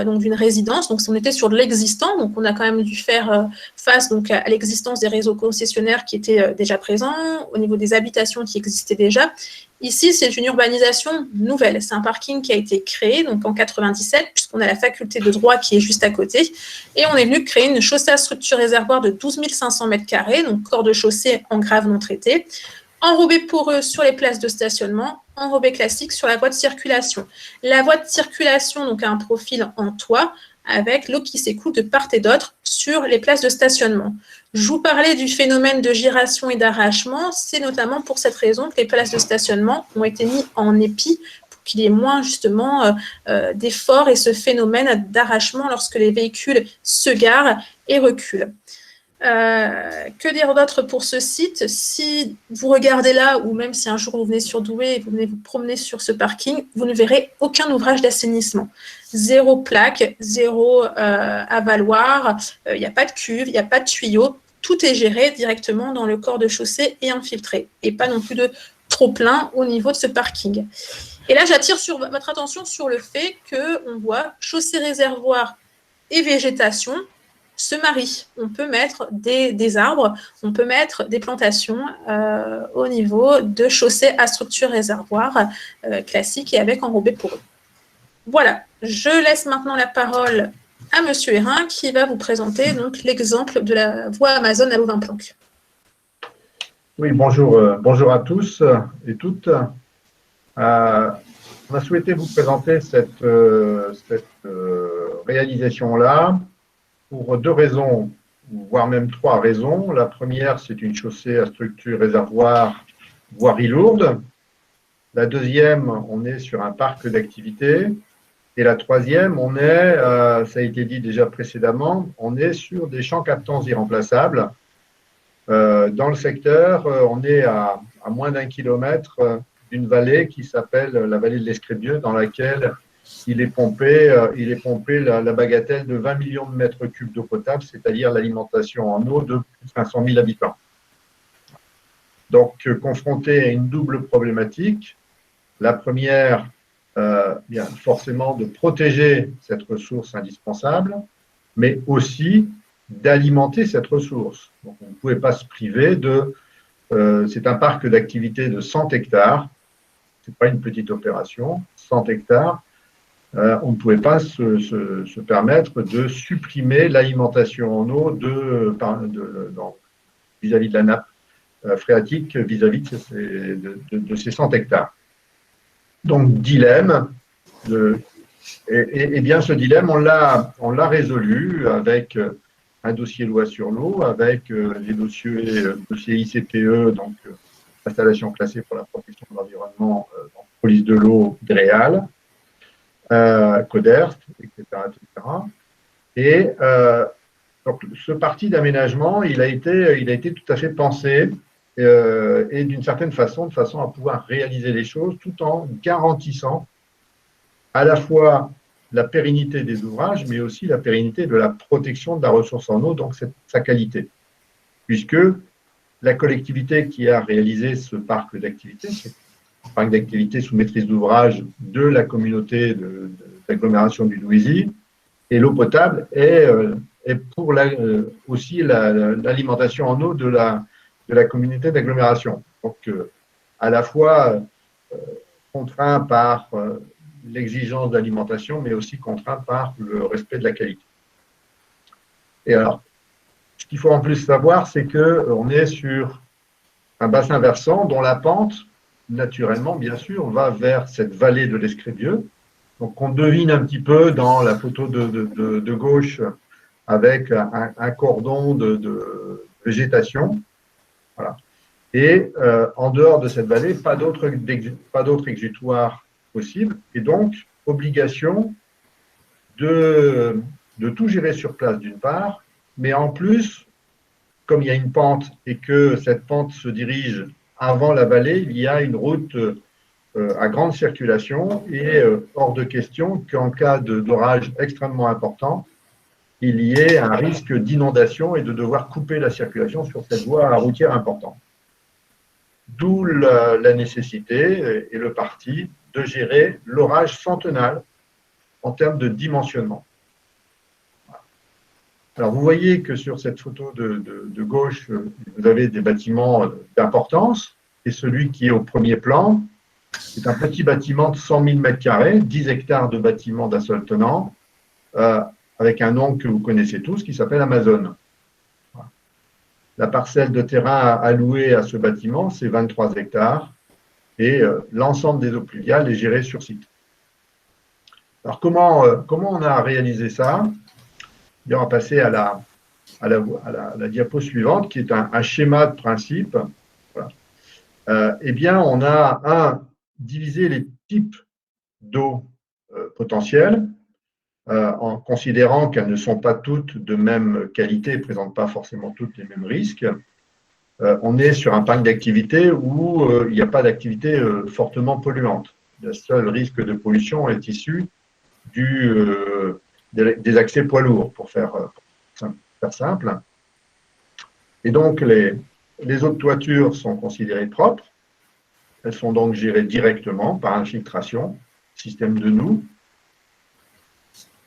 Donc d'une résidence, donc on était sur de l'existant, donc on a quand même dû faire face donc, à l'existence des réseaux concessionnaires qui étaient déjà présents, au niveau des habitations qui existaient déjà. Ici, c'est une urbanisation nouvelle, c'est un parking qui a été créé donc en 97, puisqu'on a la faculté de droit qui est juste à côté, et on est venu créer une chaussée à structure réservoir de 12 500 m², donc corps de chaussée en grave non traité, enrobé poreux sur les places de stationnement, enrobé classique sur la voie de circulation. La voie de circulation donc, a un profil en toit avec l'eau qui s'écoule de part et d'autre sur les places de stationnement. Je vous parlais du phénomène de giration et d'arrachement. C'est notamment pour cette raison que les places de stationnement ont été mises en épi pour qu'il y ait moins justement d'efforts et ce phénomène d'arrachement lorsque les véhicules se garent et reculent. Que dire d'autre pour ce site? Si vous regardez là, ou même si un jour vous venez sur Douai et vous venez vous promener sur ce parking, vous ne verrez aucun ouvrage d'assainissement. Zéro plaque, zéro avaloir, il n'y a pas de cuve, il n'y a pas de tuyau. Tout est géré directement dans le corps de chaussée et infiltré. Et pas non plus de trop-plein au niveau de ce parking. Et là, j'attire votre attention sur le fait qu'on voit chaussée réservoir et végétation se marient. On peut mettre des arbres, on peut mettre des plantations au niveau de chaussées à structure réservoir classique et avec enrobé poreux. Voilà, je laisse maintenant la parole à Monsieur Hérin qui va vous présenter donc l'exemple de la voie Amazon à Louvain-Planck. Oui, bonjour à tous et toutes. On a souhaité vous présenter cette réalisation-là pour deux raisons, voire même trois raisons. La première, c'est une chaussée à structure réservoir voirie lourde. La deuxième, on est sur un parc d'activités. Et la troisième, on est, ça a été dit déjà précédemment, on est sur des champs captants irremplaçables. Dans le secteur, on est à moins d'1 kilomètre d'une vallée qui s'appelle la vallée de l'Escrébieux, dans laquelle il est pompé la bagatelle de 20 millions de mètres cubes d'eau potable, c'est-à-dire l'alimentation en eau de plus de 500 000 habitants. Donc, confronté à une double problématique, la première, bien forcément de protéger cette ressource indispensable, mais aussi d'alimenter cette ressource. Donc, on ne pouvait pas se priver de… c'est un parc d'activité de 100 hectares, ce n'est pas une petite opération, 100 hectares. On ne pouvait pas se permettre de supprimer l'alimentation en eau vis-à-vis de la nappe phréatique, vis-à-vis de ces 100 hectares. Donc, dilemme. Et bien, ce dilemme, on l'a résolu avec un dossier loi sur l'eau, avec les dossiers ICPE, donc installation classée pour la protection de l'environnement, police de l'eau, DREAL, CODERST, etc. Et donc, ce parti d'aménagement, il a été tout à fait pensé et d'une certaine façon, de façon à pouvoir réaliser les choses tout en garantissant à la fois la pérennité des ouvrages, mais aussi la pérennité de la protection de la ressource en eau, donc sa qualité. Puisque la collectivité qui a réalisé ce parc d'activités, c'est un parc d'activités sous maîtrise d'ouvrage de la communauté d'agglomération du Louisie, et l'eau potable est pour aussi l'alimentation en eau de la communauté d'agglomération. Donc, à la fois contraint par l'exigence d'alimentation, mais aussi contraint par le respect de la qualité. Et alors, ce qu'il faut en plus savoir, c'est qu'on est sur un bassin versant dont la pente, naturellement, bien sûr, va vers cette vallée de l'Escrébieux. Donc, on devine un petit peu dans la photo de gauche avec un cordon de végétation. Voilà. Et en dehors de cette vallée, pas d'autre exutoire possible, et donc obligation de tout gérer sur place d'une part, mais en plus, comme il y a une pente et que cette pente se dirige avant la vallée, il y a une route à grande circulation et hors de question qu'en cas d'orage extrêmement important, il y ait un risque d'inondation et de devoir couper la circulation sur cette voie routière importante. D'où la nécessité et le parti de gérer l'orage centenal en termes de dimensionnement. Alors, vous voyez que sur cette photo de gauche, vous avez des bâtiments d'importance, et celui qui est au premier plan, c'est un petit bâtiment de 100 000 m², 10 hectares de bâtiment d'un seul tenant, avec un nom que vous connaissez tous, qui s'appelle Amazon. La parcelle de terrain allouée à ce bâtiment, c'est 23 hectares, et l'ensemble des eaux pluviales est géré sur site. Alors, comment on a réalisé ça? On va passer à la diapo suivante, qui est un schéma de principe. Voilà. Eh bien, on a divisé les types d'eau potentielles en considérant qu'elles ne sont pas toutes de même qualité et ne présentent pas forcément toutes les mêmes risques. On est sur un parc d'activité où il n'y a pas d'activité fortement polluante. Le seul risque de pollution est issu des accès poids lourds, pour faire simple. Et donc, les eaux de toiture sont considérées propres. Elles sont donc gérées directement par infiltration, système de Noue.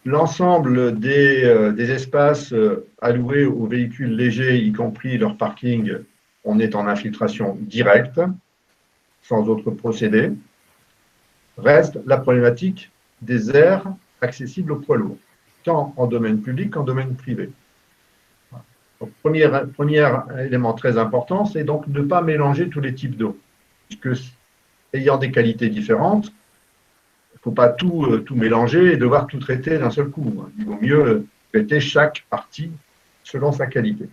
L'ensemble des espaces alloués aux véhicules légers, y compris leur parking, on est en infiltration directe, sans autre procédé. Reste la problématique des aires accessibles aux poids lourds. tant en domaine public qu'en domaine privé. Donc, premier élément très important, c'est donc ne pas mélanger tous les types d'eau. Puisque, ayant des qualités différentes, il ne faut pas tout mélanger et devoir tout traiter d'un seul coup. Il vaut mieux traiter chaque partie selon sa qualité.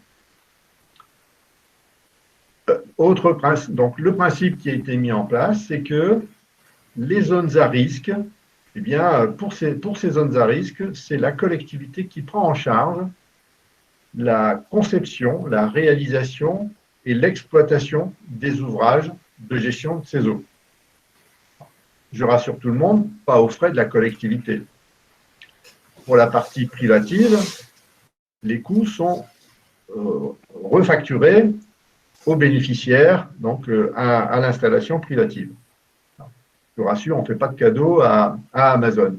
Autre principe, donc le principe qui a été mis en place, c'est que les zones à risque, eh bien, pour ces zones à risque, c'est la collectivité qui prend en charge la conception, la réalisation et l'exploitation des ouvrages de gestion de ces eaux. Je rassure tout le monde, pas aux frais de la collectivité. Pour la partie privative, les coûts sont refacturés aux bénéficiaires, donc à l'installation privative. Je vous rassure, on ne fait pas de cadeau à Amazon.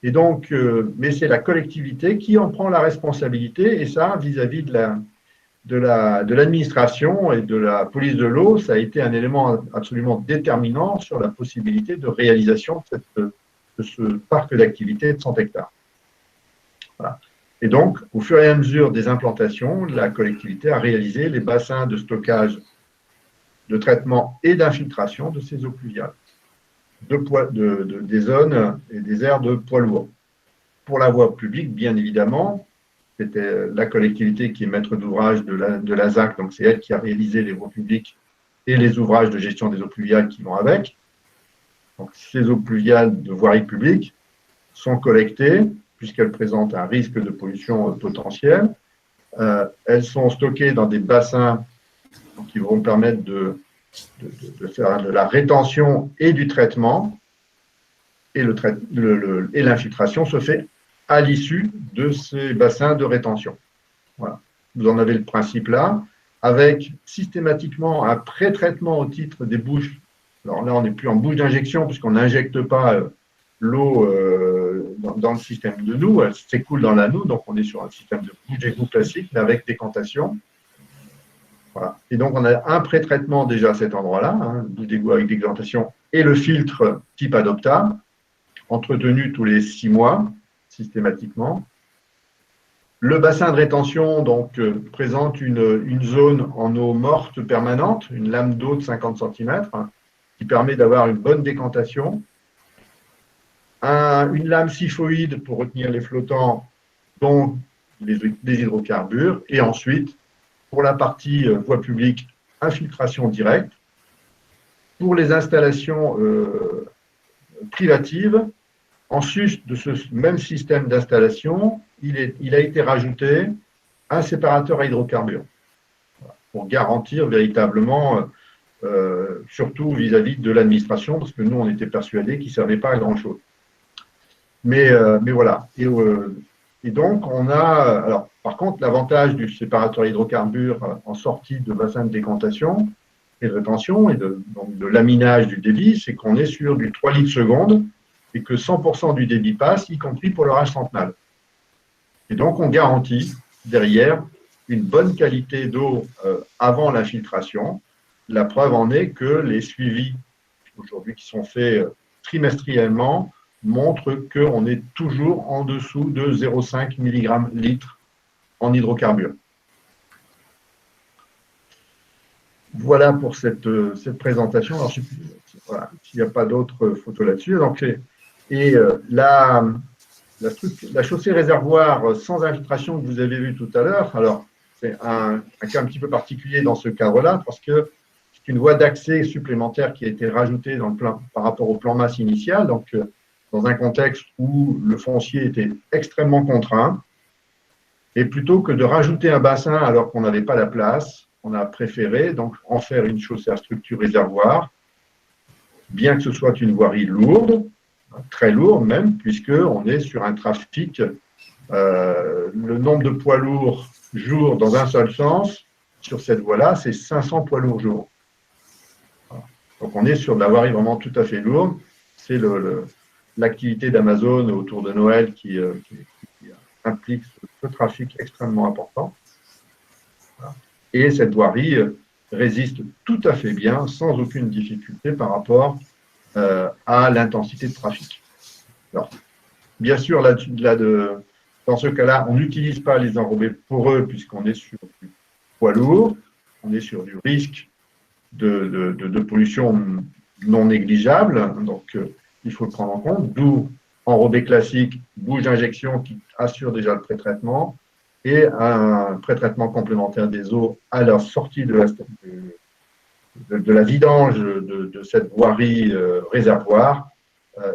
Et donc, mais c'est la collectivité qui en prend la responsabilité, et ça, vis-à-vis de l'administration et de la police de l'eau, ça a été un élément absolument déterminant sur la possibilité de réalisation de ce parc d'activité de 100 hectares. Voilà. Et donc, au fur et à mesure des implantations, la collectivité a réalisé les bassins de stockage, de traitement et d'infiltration de ces eaux pluviales, des zones et des aires de poids lourds. Pour la voie publique, bien évidemment, c'était la collectivité qui est maître d'ouvrage de la ZAC, donc c'est elle qui a réalisé les voies publiques et les ouvrages de gestion des eaux pluviales qui vont avec. Donc, ces eaux pluviales de voirie publique sont collectées, puisqu'elles présentent un risque de pollution potentielle. Elles sont stockées dans des bassins qui vont permettre de faire de la rétention et du traitement, et l'infiltration se fait à l'issue de ces bassins de rétention. Voilà. Vous en avez le principe là, avec systématiquement un pré-traitement au titre des bouches. Alors là, on n'est plus en bouche d'injection, puisqu'on n'injecte pas l'eau dans le système de noue, elle s'écoule dans la noue, donc on est sur un système de bouche d'égout classique, mais avec décantation. Voilà. Et donc, on a un pré-traitement déjà à cet endroit-là, bouche d'égout avec décantation, et le filtre type Adopta, entretenu tous les 6 mois, systématiquement. Le bassin de rétention donc, présente une zone en eau morte permanente, une lame d'eau de 50 cm, qui permet d'avoir une bonne décantation. Une lame siphoïde pour retenir les flottants, dont les hydrocarbures. Et ensuite, pour la partie voie publique, infiltration directe. Pour les installations privatives, en sus de ce même système d'installation, il a été rajouté un séparateur à hydrocarbures pour garantir véritablement, surtout vis-à-vis de l'administration, parce que nous, on était persuadés qu'il ne servait pas à grand-chose. Mais voilà. Et donc, on a… Alors, par contre, l'avantage du séparateur à hydrocarbures en sortie de bassin de décantation et de rétention et donc de laminage du débit, c'est qu'on est sur du 3 litres seconde, et que 100% du débit passe, y compris pour l'orage central. Et donc, on garantit derrière une bonne qualité d'eau avant l'infiltration. La preuve en est que les suivis aujourd'hui qui sont faits trimestriellement montrent qu'on est toujours en dessous de 0,5 mg/litre en hydrocarbures. Voilà pour cette présentation. Alors, voilà, s'il n'y a pas d'autres photos là-dessus. Donc, la chaussée réservoir sans infiltration que vous avez vu tout à l'heure, alors c'est un cas un petit peu particulier dans ce cadre-là, parce que c'est une voie d'accès supplémentaire qui a été rajoutée par rapport au plan masse initial, donc dans un contexte où le foncier était extrêmement contraint. Et plutôt que de rajouter un bassin alors qu'on n'avait pas la place, on a préféré donc en faire une chaussée à structure réservoir, bien que ce soit une voirie lourde, très lourde même, puisqu'on est sur un trafic, le nombre de poids lourds jour dans un seul sens, sur cette voie-là, c'est 500 poids lourds jour. Voilà. Donc on est sur de la voirie vraiment tout à fait lourde. C'est l'activité d'Amazon autour de Noël qui implique ce trafic extrêmement important. Voilà. Et cette voirie résiste tout à fait bien, sans aucune difficulté par rapport à l'intensité de trafic. Alors, Bien sûr, dans ce cas-là, on n'utilise pas les enrobés poreux puisqu'on est sur du poids lourd, on est sur du risque de pollution non négligeable, donc il faut le prendre en compte, d'où enrobé classique, bouche d'injection qui assure déjà le pré-traitement et un pré-traitement complémentaire des eaux à leur sortie de la vidange de cette voirie réservoir.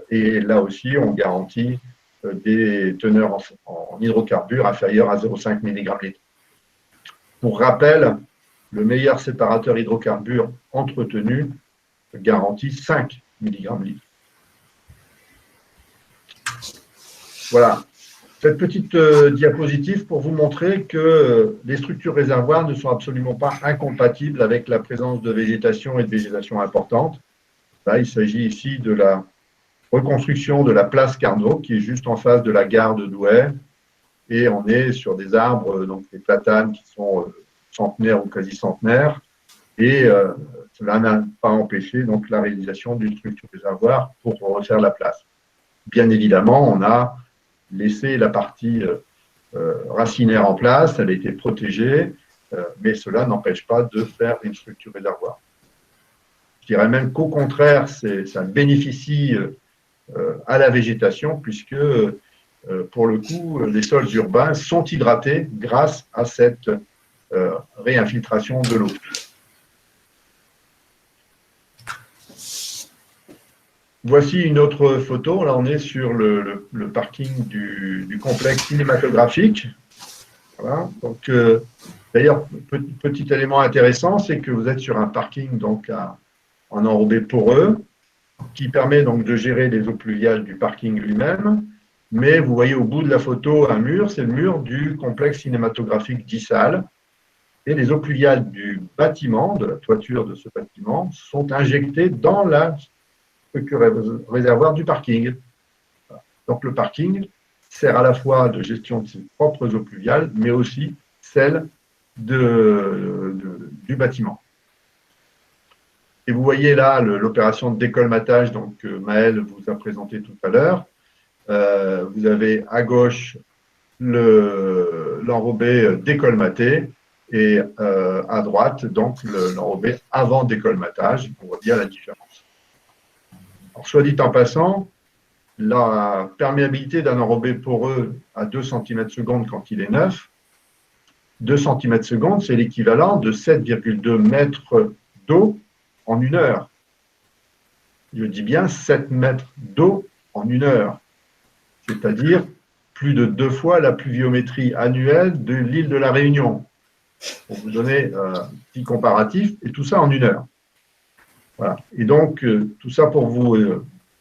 Et là aussi, on garantit des teneurs en hydrocarbures inférieures à 0,5 mg/litre. Pour rappel, le meilleur séparateur hydrocarbures entretenu garantit 5 mg/litre. Voilà. Cette petite diapositive pour vous montrer que les structures réservoirs ne sont absolument pas incompatibles avec la présence de végétation et de végétation importante. Là, il s'agit ici de la reconstruction de la place Carnot, qui est juste en face de la gare de Douai. Et on est sur des arbres, donc des platanes qui sont centenaires ou quasi centenaires. Et cela n'a pas empêché donc, la réalisation d'une structure réservoir pour refaire la place. Bien évidemment, on a laissé la partie racinaire en place, elle a été protégée, mais cela n'empêche pas de faire une structure réservoir. Je dirais même qu'au contraire, ça bénéficie à la végétation, puisque pour le coup, les sols urbains sont hydratés grâce à cette réinfiltration de l'eau. Voici une autre photo. Là, on est sur le parking du complexe cinématographique. Voilà. Donc, d'ailleurs, petit élément intéressant, c'est que vous êtes sur un parking donc en enrobé poreux, qui permet donc de gérer les eaux pluviales du parking lui-même. Mais vous voyez au bout de la photo un mur, c'est le mur du complexe cinématographique d'Issal. Et les eaux pluviales du bâtiment, de la toiture de ce bâtiment, sont injectées dans la structure réservoir du parking. Donc le parking sert à la fois de gestion de ses propres eaux pluviales, mais aussi celle du bâtiment. Et vous voyez là l'opération de décolmatage, donc Maëlle vous a présenté tout à l'heure. Vous avez à gauche l'enrobé décolmaté et à droite donc l'enrobé avant décolmatage. On voit bien la différence. Alors, soit dit en passant, la perméabilité d'un enrobé poreux à 2 cm/s quand il est neuf, 2 cm/s, c'est l'équivalent de 7,2 mètres d'eau en 1 heure. Je dis bien 7 mètres d'eau en 1 heure, c'est-à-dire plus de 2 fois la pluviométrie annuelle de l'île de la Réunion. Pour vous donner un petit comparatif, et tout ça en 1 heure. Voilà. Et donc, tout ça pour vous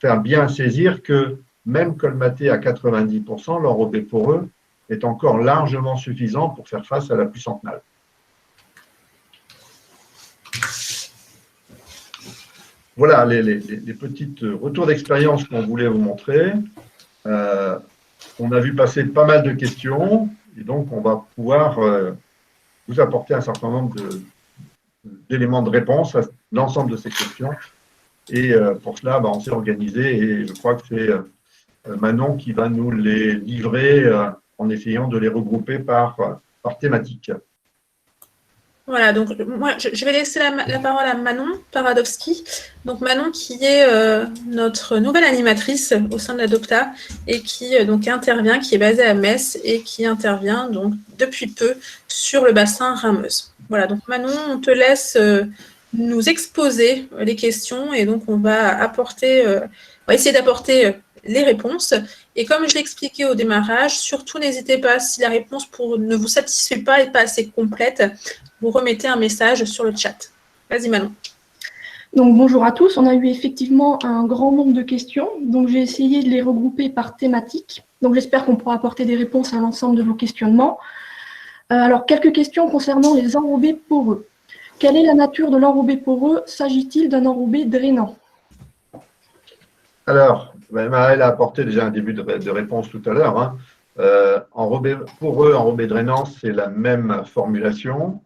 faire bien saisir que même colmaté à 90%, l'enrobé poreux est encore largement suffisant pour faire face à la pluie centenale. Voilà les petits retours d'expérience qu'on voulait vous montrer. On a vu passer pas mal de questions et donc on va pouvoir vous apporter un certain nombre d'éléments de réponse à l'ensemble de ces questions. Et pour cela, on s'est organisé et je crois que c'est Manon qui va nous les livrer en essayant de les regrouper par thématique. Voilà, donc moi je vais laisser la parole à Manon Paradowski. Donc Manon qui est notre nouvelle animatrice au sein de l'Adopta et qui donc intervient, qui est basée à Metz et qui intervient donc depuis peu sur le bassin Rameuse. Voilà, donc Manon, on te laisse nous exposer les questions et donc on va essayer d'apporter les réponses. Et comme je l'expliquais au démarrage, surtout n'hésitez pas, si la réponse ne vous satisfait pas et pas assez complète, vous remettez un message sur le chat. Vas-y Manon. Donc bonjour à tous, on a eu effectivement un grand nombre de questions, donc j'ai essayé de les regrouper par thématique. Donc j'espère qu'on pourra apporter des réponses à l'ensemble de vos questionnements. Alors quelques questions concernant les enrobés poreux. Quelle est la nature de l'enrobé poreux? S'agit-il d'un enrobé drainant? Alors, Maëlle a apporté déjà un début de réponse tout à l'heure. Enrobé poreux, enrobé drainant, c'est la même formulation.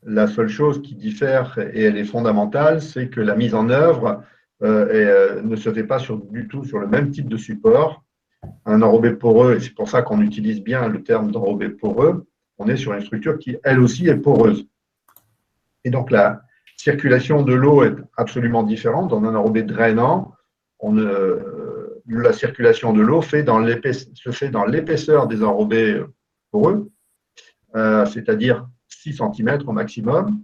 La seule chose qui diffère, et elle est fondamentale, c'est que la mise en œuvre ne se fait pas du tout sur le même type de support. Et donc, un enrobé poreux, et c'est pour ça qu'on utilise bien le terme d'enrobé poreux, on est sur une structure qui, elle aussi, est poreuse. Et donc, la circulation de l'eau est absolument différente. Dans un enrobé drainant, la circulation de l'eau se fait dans l'épaisseur des enrobés poreux, c'est-à-dire 6 cm au maximum.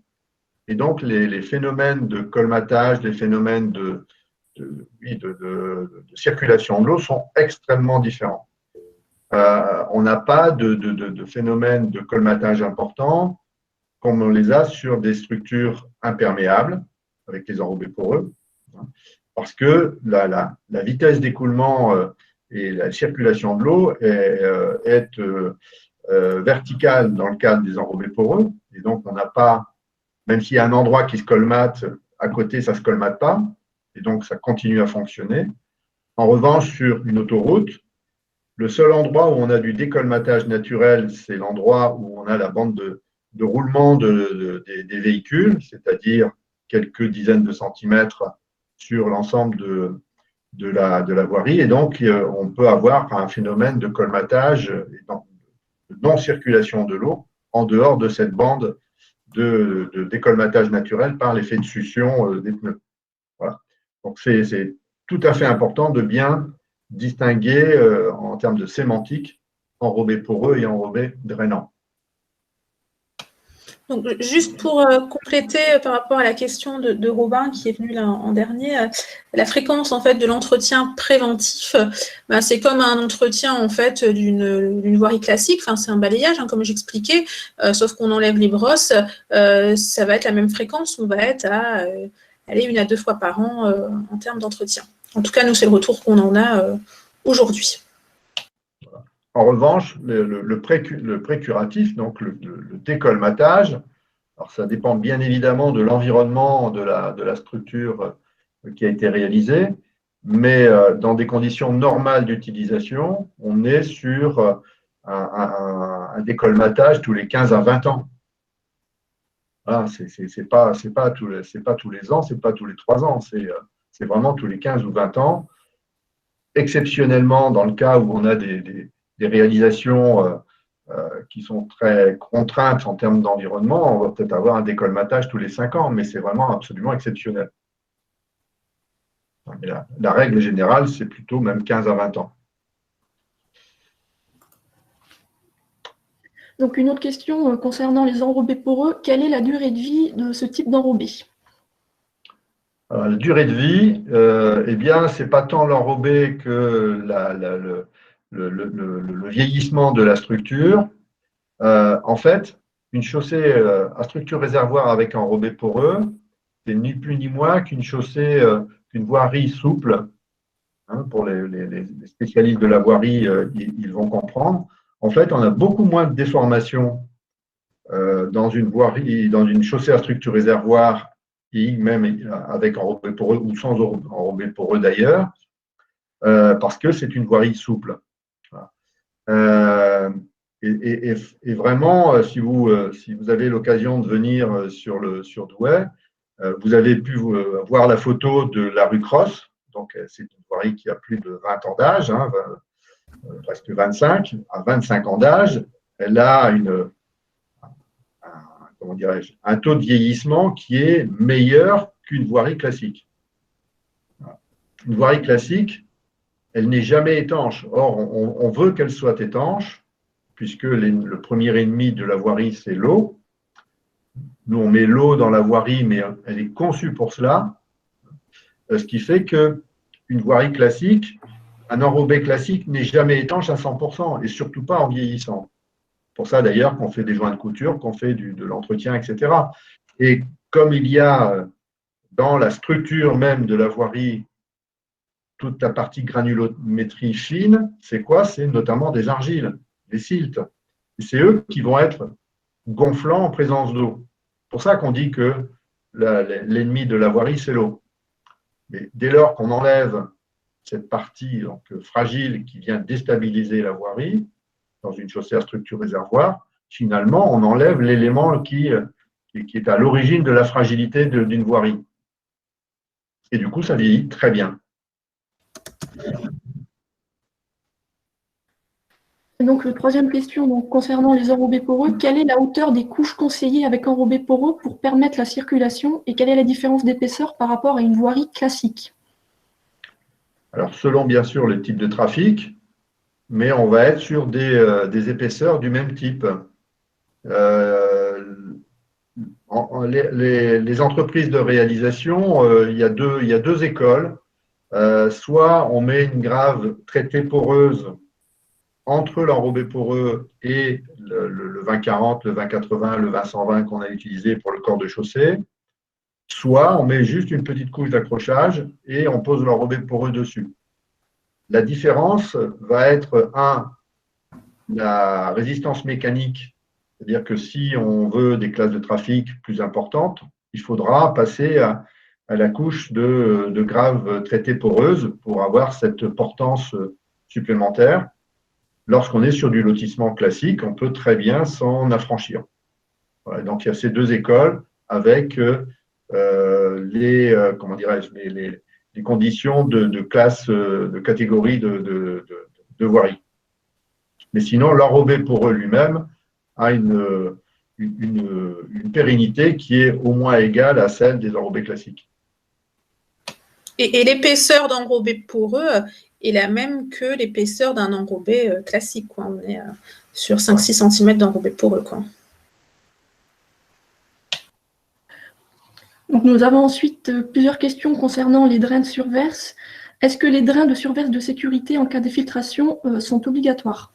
Et donc, les phénomènes de colmatage, les phénomènes de circulation de l'eau sont extrêmement différents. On n'a pas de phénomène de colmatage important comme on les a sur des structures imperméables avec les enrobés poreux, parce que la vitesse d'écoulement et la circulation de l'eau est verticale dans le cadre des enrobés poreux, et donc on n'a pas, même s'il y a un endroit qui se colmate, à côté ça ne se colmate pas, et donc ça continue à fonctionner. En revanche, sur une autoroute, le seul endroit où on a du décolmatage naturel, c'est l'endroit où on a la bande de roulement des véhicules, c'est-à-dire quelques dizaines de centimètres sur l'ensemble de la voirie. Et donc, on peut avoir un phénomène de colmatage, de non-circulation de l'eau en dehors de cette bande de décolmatage naturel par l'effet de succion des pneus. Voilà. Donc, c'est tout à fait important de bien distinguer en termes de sémantique enrobé poreux et enrobé drainant. Donc, juste pour compléter par rapport à la question de Robin qui est venu là en dernier, la fréquence en fait de l'entretien préventif, c'est comme un entretien en fait d'une voirie classique. Enfin, c'est un balayage, comme j'expliquais, sauf qu'on enlève les brosses. Ça va être la même fréquence. On va être à aller 1 à 2 fois par an en termes d'entretien. En tout cas, nous, c'est le retour qu'on en a aujourd'hui. En revanche, le précuratif, donc le décolmatage, alors ça dépend bien évidemment de l'environnement de la structure qui a été réalisée, mais dans des conditions normales d'utilisation, on est sur un décolmatage tous les 15 à 20 ans. Voilà, c'est pas tous les ans, c'est pas tous les 3 ans, c'est vraiment tous les 15 ou 20 ans. Exceptionnellement, dans le cas où on a des réalisations qui sont très contraintes en termes d'environnement, on va peut-être avoir un décolmatage tous les 5 ans, mais c'est vraiment absolument exceptionnel. La règle générale, c'est plutôt même 15 à 20 ans. Donc, une autre question concernant les enrobés poreux. Quelle est la durée de vie de ce type d'enrobé? La durée de vie, eh bien, ce n'est pas tant l'enrobé que le vieillissement de la structure. En fait, une chaussée à structure réservoir avec enrobé poreux, c'est ni plus ni moins qu'une chaussée, qu'une voirie souple. Pour les spécialistes de la voirie, ils vont comprendre. En fait, on a beaucoup moins de déformation dans une voirie, dans une chaussée à structure réservoir, même avec enrobé poreux ou sans enrobé poreux d'ailleurs, parce que c'est une voirie souple. Voilà. Et vraiment, si vous avez l'occasion de venir sur Douai, vous avez pu voir la photo de la rue Cross. Donc, c'est une voirie qui a plus de 20 ans d'âge, presque 25. À 25 ans d'âge, elle a un taux de vieillissement qui est meilleur qu'une voirie classique. Une voirie classique, elle n'est jamais étanche. Or, on veut qu'elle soit étanche, puisque le premier ennemi de la voirie, c'est l'eau. Nous, on met l'eau dans la voirie, mais elle est conçue pour cela. Ce qui fait qu'une voirie classique, un enrobé classique n'est jamais étanche à 100%, et surtout pas en vieillissant. Pour ça, d'ailleurs, qu'on fait des joints de couture, qu'on fait de l'entretien, etc. Et comme il y a dans la structure même de la voirie toute la partie granulométrie fine, c'est quoi? C'est notamment des argiles, des siltes. Et c'est eux qui vont être gonflants en présence d'eau. C'est pour ça qu'on dit que l'ennemi de la voirie, c'est l'eau. Mais dès lors qu'on enlève cette partie donc, fragile qui vient déstabiliser la voirie, dans une chaussée à structure réservoir, finalement, on enlève l'élément qui est à l'origine de la fragilité d'une voirie. Et du coup, ça vieillit très bien. Et donc, troisième question, donc, concernant les enrobés poreux, quelle est la hauteur des couches conseillées avec enrobés poreux pour permettre la circulation et quelle est la différence d'épaisseur par rapport à une voirie classique? Alors, selon bien sûr le type de trafic, mais on va être sur des épaisseurs du même type. Les entreprises de réalisation, il y a deux écoles. Soit on met une grave traitée poreuse entre l'enrobé poreux et le 20-40, le 20-80, le 20-120 qu'on a utilisé pour le corps de chaussée, soit on met juste une petite couche d'accrochage et on pose l'enrobé poreux dessus. La différence va être, la résistance mécanique, c'est-à-dire que si on veut des classes de trafic plus importantes, il faudra passer à la couche de graves traitées poreuses pour avoir cette portance supplémentaire. Lorsqu'on est sur du lotissement classique, on peut très bien s'en affranchir. Voilà, donc il y a ces deux écoles avec les conditions de classe, de catégorie de voirie. Mais sinon, l'enrobé poreux lui-même a une pérennité qui est au moins égale à celle des enrobés classiques. Et l'épaisseur d'enrobé poreux est la même que l'épaisseur d'un enrobé classique, quoi. On est sur 5-6 cm d'enrobé poreux, quoi. Donc, nous avons ensuite plusieurs questions concernant les drains de surverse. Est-ce que les drains de surverse de sécurité en cas d'infiltration sont obligatoires?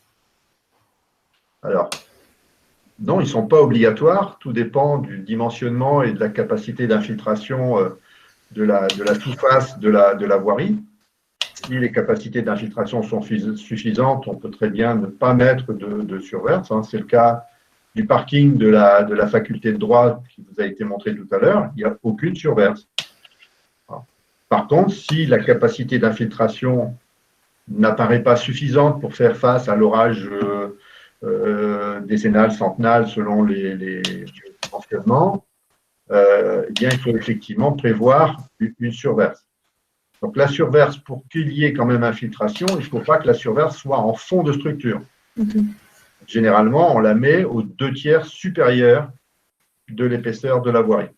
Alors, non, ils ne sont pas obligatoires. Tout dépend du dimensionnement et de la capacité d'infiltration de la sous-face de la voirie. Si les capacités d'infiltration sont suffisantes, on peut très bien ne pas mettre de surverse. C'est le cas du parking de la faculté de droit qui vous a été montré tout à l'heure. Il n'y a aucune surverse. Par contre, si la capacité d'infiltration n'apparaît pas suffisante pour faire face à l'orage décennal, centenal, selon les dimensionnements, bien, il faut effectivement prévoir une surverse. Donc, la surverse, pour qu'il y ait quand même infiltration, il ne faut pas que la surverse soit en fond de structure. Généralement, on la met aux 2/3 supérieurs de l'épaisseur de la voirie.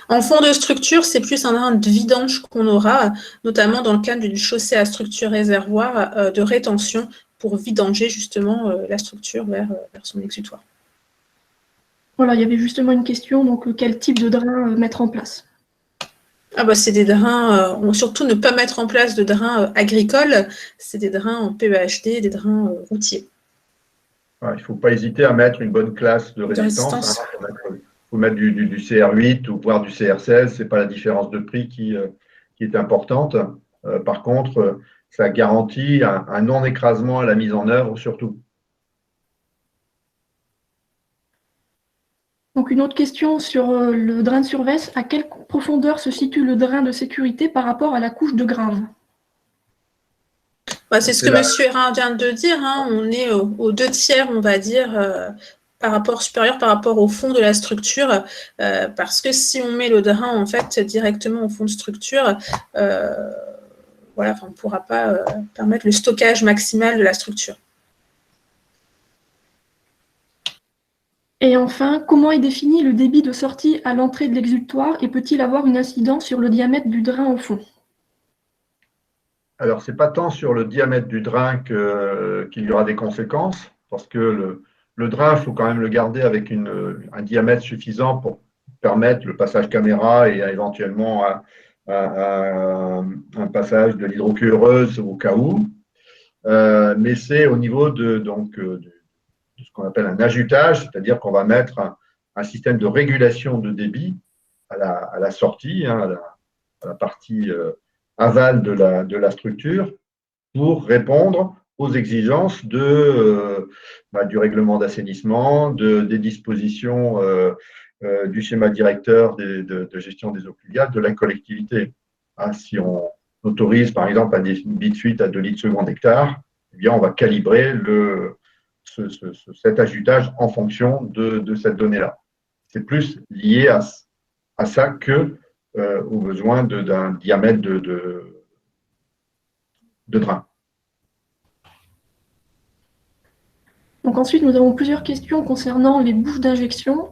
En fond de structure, c'est plus un drain de vidange qu'on aura, notamment dans le cadre d'une chaussée à structure réservoir de rétention pour vidanger justement la structure vers son exutoire. Voilà, il y avait justement une question, donc quel type de drain mettre en place? C'est des drains, surtout ne pas mettre en place de drains agricoles, c'est des drains en PEHD, des drains routiers. Il ne faut pas hésiter à mettre une bonne classe de résistance. Il faut mettre du CR8 ou voire du CR16, ce n'est pas la différence de prix qui est importante. Par contre, ça garantit un non-écrasement à la mise en œuvre surtout. Donc une autre question sur le drain de surverse. À quelle profondeur se situe le drain de sécurité par rapport à la couche de grave? C'est ce que M. Hérin vient de dire. On est aux 2/3, on va dire, supérieur par rapport au fond de la structure, parce que si on met le drain en fait directement au fond de structure, on ne pourra pas permettre le stockage maximal de la structure. Et enfin, comment est défini le débit de sortie à l'entrée de l'exutoire et peut-il avoir une incidence sur le diamètre du drain au fond? Alors, ce n'est pas tant sur le diamètre du drain qu'il y aura des conséquences, parce que le drain, il faut quand même le garder avec un diamètre suffisant pour permettre le passage caméra et éventuellement un passage de l'hydrocureuse au cas où. Mais c'est au niveau de ce qu'on appelle un ajutage, c'est-à-dire qu'on va mettre un système de régulation de débit à la sortie, à la partie aval de la structure, pour répondre aux exigences du règlement d'assainissement, des dispositions du schéma directeur de gestion des eaux pluviales de la collectivité. Si on autorise par exemple un débit de fuite à 2 litres seconde hectare, eh bien on va calibrer cet ajutage en fonction de cette donnée-là. C'est plus lié à ça que aux besoins d'un diamètre de drain. Donc ensuite, nous avons plusieurs questions concernant les bouches d'injection.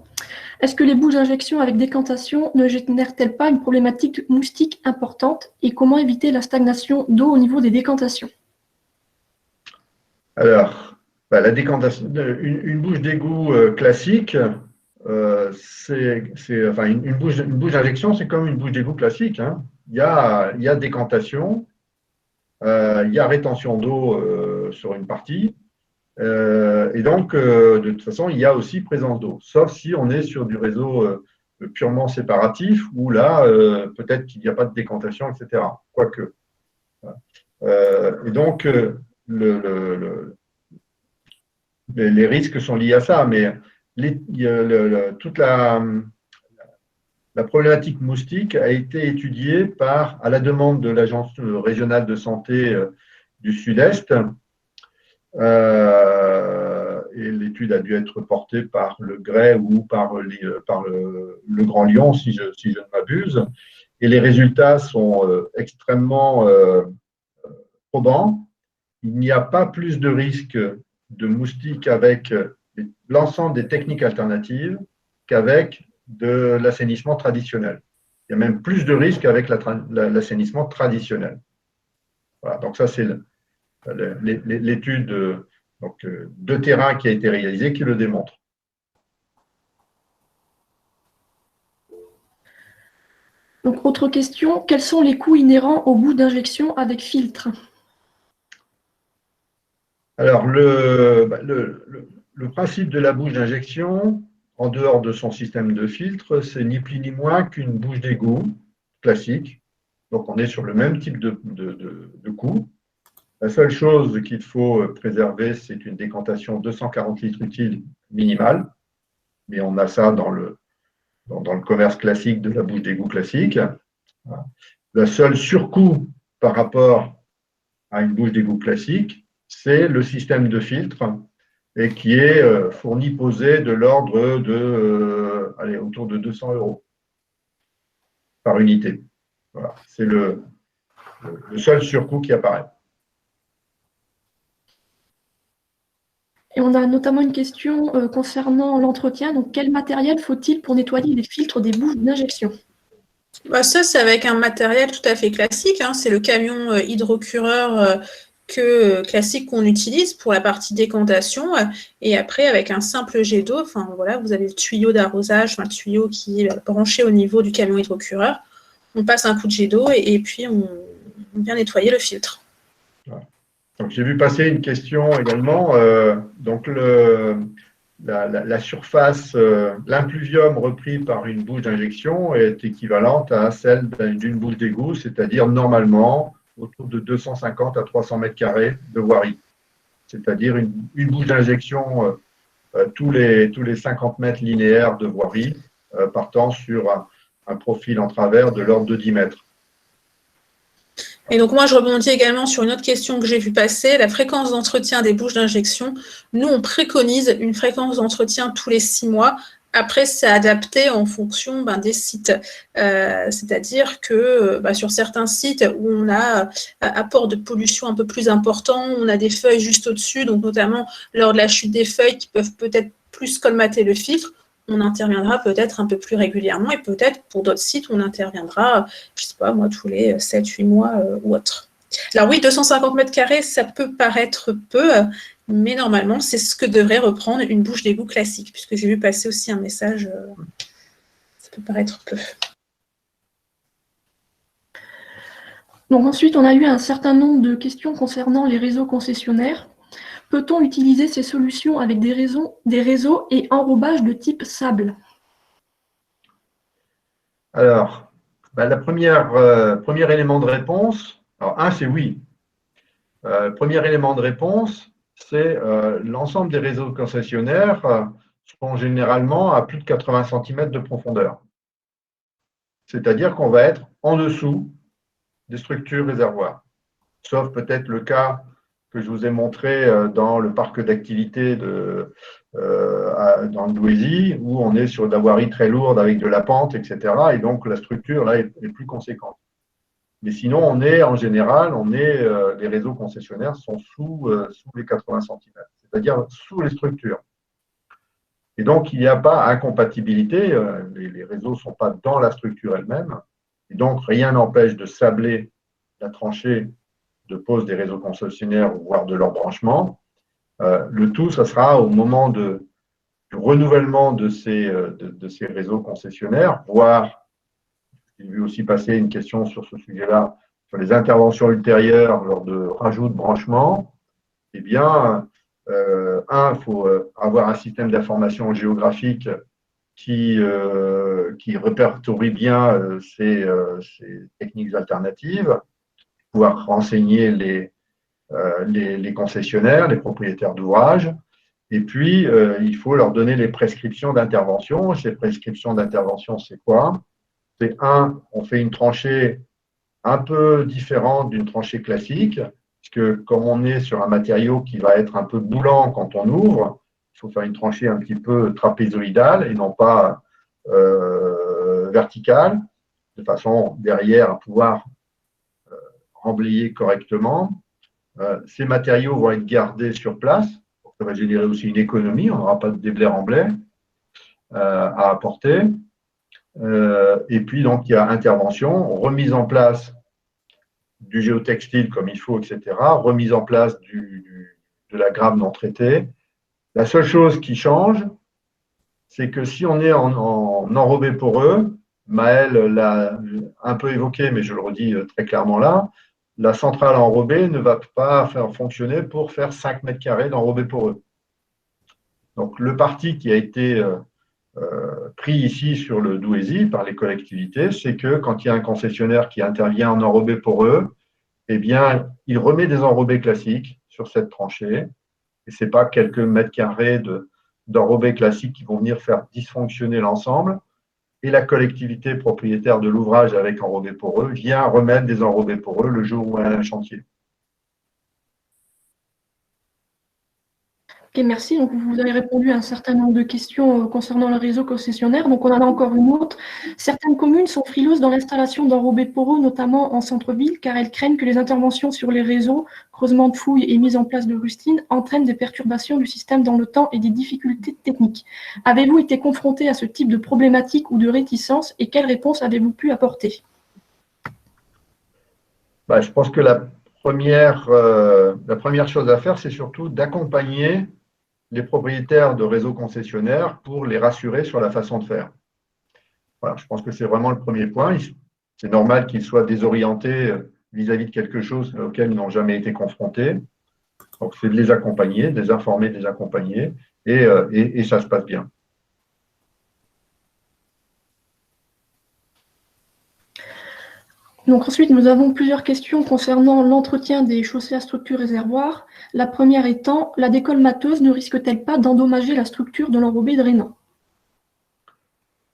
Est-ce que les bouches d'injection avec décantation ne génèrent-elles pas une problématique moustique importante et comment éviter la stagnation d'eau au niveau des décantations? Alors, la décantation, une bouche d'égout classique, enfin, une bouche d'injection, c'est comme une bouche d'égout classique, hein. Il y a décantation, il y a rétention d'eau sur une partie, et donc, de toute façon, il y a aussi présence d'eau, sauf si on est sur du réseau purement séparatif, où là, peut-être qu'il n'y a pas de décantation, etc. Quoique. Et donc, les risques sont liés à ça, mais toute la problématique moustique a été étudiée à la demande de l'Agence régionale de santé du Sud-Est. Et l'étude a dû être portée par le GREI ou par le Grand Lyon, si je ne m'abuse. Et les résultats sont extrêmement probants. Il n'y a pas plus de risque de moustiques avec l'ensemble des techniques alternatives qu'avec de l'assainissement traditionnel. Il y a même plus de risques avec l'assainissement traditionnel. Voilà, donc ça, c'est l'étude de terrain qui a été réalisée qui le démontre. Donc, autre question, quels sont les coûts inhérents aux bouches d'injection avec filtre? Alors, le principe de la bouche d'injection, en dehors de son système de filtre, c'est ni plus ni moins qu'une bouche d'égout classique. Donc, on est sur le même type de coût. La seule chose qu'il faut préserver, c'est une décantation 240 litres utile minimale. Mais on a ça dans le commerce classique de la bouche d'égout classique. Le seul surcoût par rapport à une bouche d'égout classique, c'est le système de filtre et qui est fourni, posé de l'ordre de, autour de 200 € par unité. Voilà. C'est le seul surcoût qui apparaît. Et on a notamment une question concernant l'entretien. Donc, quel matériel faut-il pour nettoyer les filtres des bouches d'injection? Ça, c'est avec un matériel tout à fait classique, hein. C'est le camion hydrocureur classique qu'on utilise pour la partie décantation. Et après, avec un simple jet d'eau, enfin, voilà, vous avez le tuyau d'arrosage, le tuyau qui est branché au niveau du camion hydrocureur. On passe un coup de jet d'eau et puis on vient nettoyer le filtre. Donc, j'ai vu passer une question également. Donc, la surface, l'impluvium repris par une bouche d'injection est équivalente à celle d'une bouche d'égout, c'est-à-dire normalement autour de 250 à 300 mètres carrés de voirie. C'est-à-dire une bouche d'injection tous les 50 mètres linéaires de voirie, partant sur un profil en travers de l'ordre de 10 mètres. Et donc, moi, je rebondis également sur une autre question que j'ai vu passer, la fréquence d'entretien des bouches d'injection. Nous, on préconise une fréquence d'entretien tous les 6 mois. Après, c'est adapté en fonction des sites. C'est-à-dire que sur certains sites où on a apport de pollution un peu plus important, on a des feuilles juste au-dessus, donc notamment lors de la chute des feuilles qui peuvent peut-être plus colmater le filtre, on interviendra peut-être un peu plus régulièrement et peut-être pour d'autres sites, on interviendra, je ne sais pas moi, tous les 7-8 mois ou autre. Alors oui, 250 mètres carrés, ça peut paraître peu, mais normalement, c'est ce que devrait reprendre une bouche d'égout classique, puisque j'ai vu passer aussi un message, ça peut paraître peu. Donc ensuite, on a eu un certain nombre de questions concernant les réseaux concessionnaires. Peut-on utiliser ces solutions avec des réseaux et enrobage de type sable? Alors, le premier élément de réponse, alors c'est oui. Premier élément de réponse, c'est l'ensemble des réseaux concessionnaires sont généralement à plus de 80 cm de profondeur. C'est-à-dire qu'on va être en dessous des structures réservoirs. Sauf peut-être le cas que je vous ai montré dans le parc d'activités dans le Douaisis, où on est sur de la voirie très lourde avec de la pente, etc. Et donc, la structure, là, est plus conséquente. Mais sinon, en général, les réseaux concessionnaires sont sous les 80 cm, c'est-à-dire sous les structures. Et donc, il n'y a pas incompatibilité, les réseaux ne sont pas dans la structure elle-même, et donc rien n'empêche de sabler la tranchée de pose des réseaux concessionnaires, voire de leur branchement. Le tout, ça sera au moment du renouvellement de ces réseaux concessionnaires, voire, j'ai vu aussi passer une question sur ce sujet-là, sur les interventions ultérieures lors de rajout de branchement. Eh bien, il faut avoir un système d'information géographique qui répertorie bien ces techniques alternatives, pouvoir renseigner les concessionnaires, les propriétaires d'ouvrages, et puis il faut leur donner les prescriptions d'intervention. Ces prescriptions d'intervention, c'est quoi? C'est on fait une tranchée un peu différente d'une tranchée classique, puisque comme on est sur un matériau qui va être un peu boulant quand on ouvre, il faut faire une tranchée un petit peu trapézoïdale et non pas verticale, de façon derrière à pouvoir emblayer correctement. Ces matériaux vont être gardés sur place, ça va générer aussi une économie, on n'aura pas de déblai remblai à apporter. Et puis donc il y a intervention, remise en place du géotextile comme il faut, etc., remise en place de la grappe non traitée. La seule chose qui change, c'est que si on est en enrobé poreux, Maël l'a un peu évoqué, mais je le redis très clairement là, la centrale enrobée ne va pas faire fonctionner pour faire 5 mètres carrés d'enrobé poreux. Donc le parti qui a été pris ici sur le Douaisis par les collectivités, c'est que quand il y a un concessionnaire qui intervient en enrobé poreux, eh bien, il remet des enrobés classiques sur cette tranchée. Et ce n'est pas quelques mètres carrés d'enrobés classiques qui vont venir faire dysfonctionner l'ensemble. Et la collectivité propriétaire de l'ouvrage avec enrobé poreux vient remettre des enrobés poreux le jour où elle a un chantier. Ok, merci. Donc, vous avez répondu à un certain nombre de questions concernant le réseau concessionnaire. Donc, on en a encore une autre. Certaines communes sont frileuses dans l'installation d'enrobés poreux, notamment en centre-ville, car elles craignent que les interventions sur les réseaux, creusement de fouilles et mise en place de rustines, entraînent des perturbations du système dans le temps et des difficultés techniques. Avez-vous été confronté à ce type de problématique ou de réticence et quelles réponses avez-vous pu apporter? Je pense que la première chose à faire, c'est surtout d'accompagner les propriétaires de réseaux concessionnaires pour les rassurer sur la façon de faire. Voilà, je pense que c'est vraiment le premier point. C'est normal qu'ils soient désorientés vis-à-vis de quelque chose auquel ils n'ont jamais été confrontés. Donc, c'est de les accompagner, de les informer, de les accompagner, et ça se passe bien. Donc ensuite, nous avons plusieurs questions concernant l'entretien des chaussées à structure réservoir. La première étant, la décolmateuse ne risque-t-elle pas d'endommager la structure de l'enrobé drainant?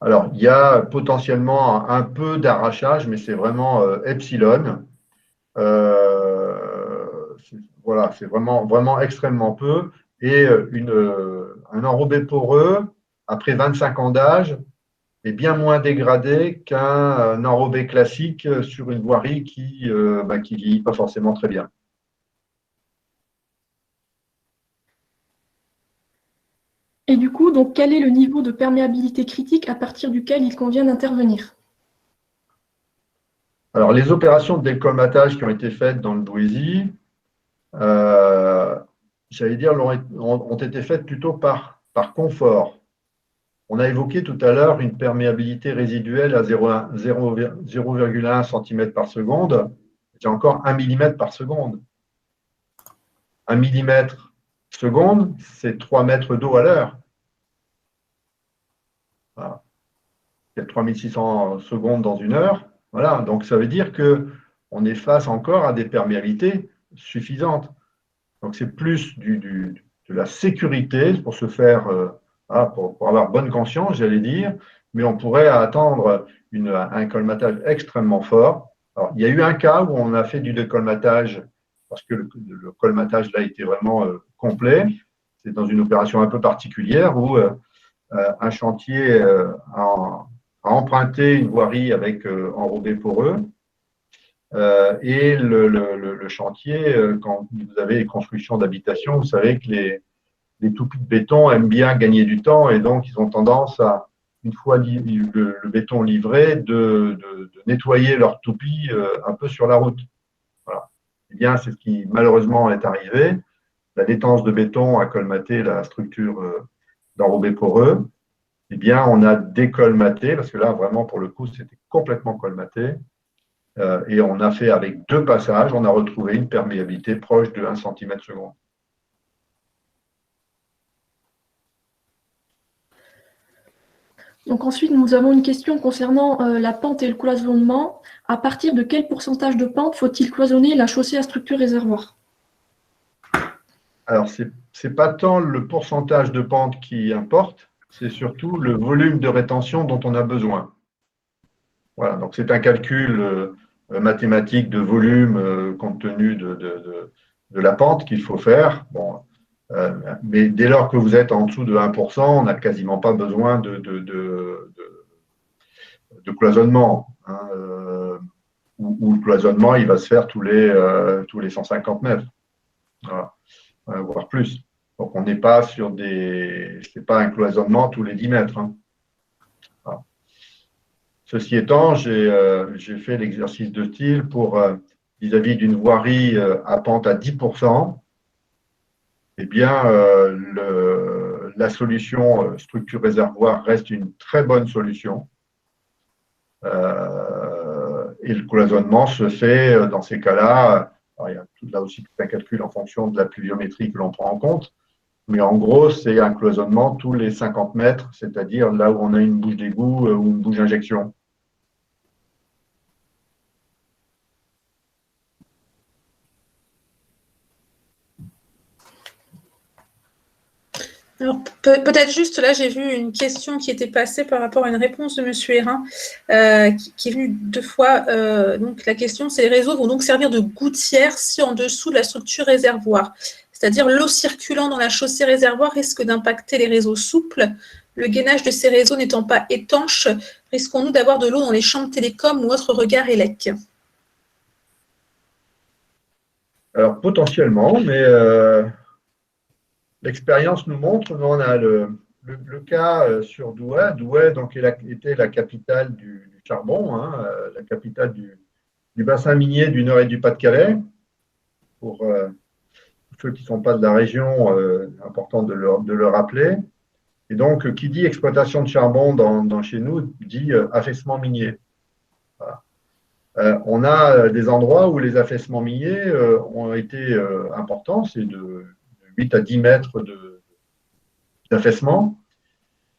Alors, il y a potentiellement un peu d'arrachage, mais c'est vraiment epsilon. Voilà, c'est vraiment extrêmement peu. Et un enrobé poreux, après 25 ans d'âge, est bien moins dégradé qu'un enrobé classique sur une voirie qui vieillit pas forcément très bien. Et du coup, donc, quel est le niveau de perméabilité critique à partir duquel il convient d'intervenir? Alors, les opérations de décolmatage qui ont été faites dans le Douaisis, j'allais dire, ont été faites plutôt par confort. On a évoqué tout à l'heure une perméabilité résiduelle à 0,1 cm par seconde. C'est encore 1 mm par seconde. 1 mm seconde, c'est 3 mètres d'eau à l'heure. Voilà. Il y a 3600 secondes dans une heure. Voilà. Donc, ça veut dire qu'on est face encore à des perméabilités suffisantes. Donc, c'est plus de la sécurité pour se faire, pour avoir bonne conscience, j'allais dire, mais on pourrait attendre un colmatage extrêmement fort. Alors, il y a eu un cas où on a fait du décolmatage parce que le colmatage là était vraiment complet. C'est dans une opération un peu particulière où un chantier a emprunté une voirie avec enrobé poreux. Et le chantier, quand vous avez les constructions d'habitation, vous savez que les toupis de béton aiment bien gagner du temps et donc ils ont tendance à, une fois le béton livré, de nettoyer leur toupie un peu sur la route. Voilà. Eh bien, c'est ce qui malheureusement est arrivé. La détense de béton a colmaté la structure d'enrobé poreux. Eh bien, on a décolmaté, parce que là, vraiment, pour le coup, c'était complètement colmaté. Et on a fait avec 2 passages, on a retrouvé une perméabilité proche de 1 cm/s. Donc ensuite, nous avons une question concernant la pente et le cloisonnement. À partir de quel pourcentage de pente faut-il cloisonner la chaussée à structure réservoir? Alors, ce n'est pas tant le pourcentage de pente qui importe, c'est surtout le volume de rétention dont on a besoin. Voilà, donc c'est un calcul mathématique de volume compte tenu de la pente qu'il faut faire. Bon, mais dès lors que vous êtes en dessous de 1%, on n'a quasiment pas besoin de cloisonnement. Hein, où le cloisonnement, il va se faire tous les 150 mètres, voilà, voire plus. Donc, on n'est pas sur c'est pas un cloisonnement tous les 10 mètres. Hein. Voilà. Ceci étant, j'ai fait l'exercice de style pour vis-à-vis d'une voirie à pente à 10%. Eh bien, la solution structure réservoir reste une très bonne solution. Et le cloisonnement se fait dans ces cas-là. Il y a là aussi tout un calcul en fonction de la pluviométrie que l'on prend en compte. Mais en gros, c'est un cloisonnement tous les 50 mètres, c'est-à-dire là où on a une bouche d'égout ou une bouche d'injection. Alors, peut-être juste, là, j'ai vu une question qui était passée par rapport à une réponse de M. Hérin, qui est venue 2 fois. Donc, la question, c'est: les réseaux vont donc servir de gouttière si en dessous de la structure réservoir. C'est-à-dire, l'eau circulant dans la chaussée réservoir risque d'impacter les réseaux souples. Le gainage de ces réseaux n'étant pas étanche, risquons-nous d'avoir de l'eau dans les chambres télécom ou autres regards élec? Alors, potentiellement, mais l'expérience nous montre, on a le cas sur Douai. Douai donc, était la capitale du charbon, hein, la capitale du bassin minier du Nord et du Pas-de-Calais. Pour ceux qui ne sont pas de la région, important de le rappeler. Et donc, qui dit exploitation de charbon chez nous, dit affaissement minier. Voilà. On a des endroits où les affaissements miniers ont été importants, c'est de 8 à 10 mètres d'affaissement.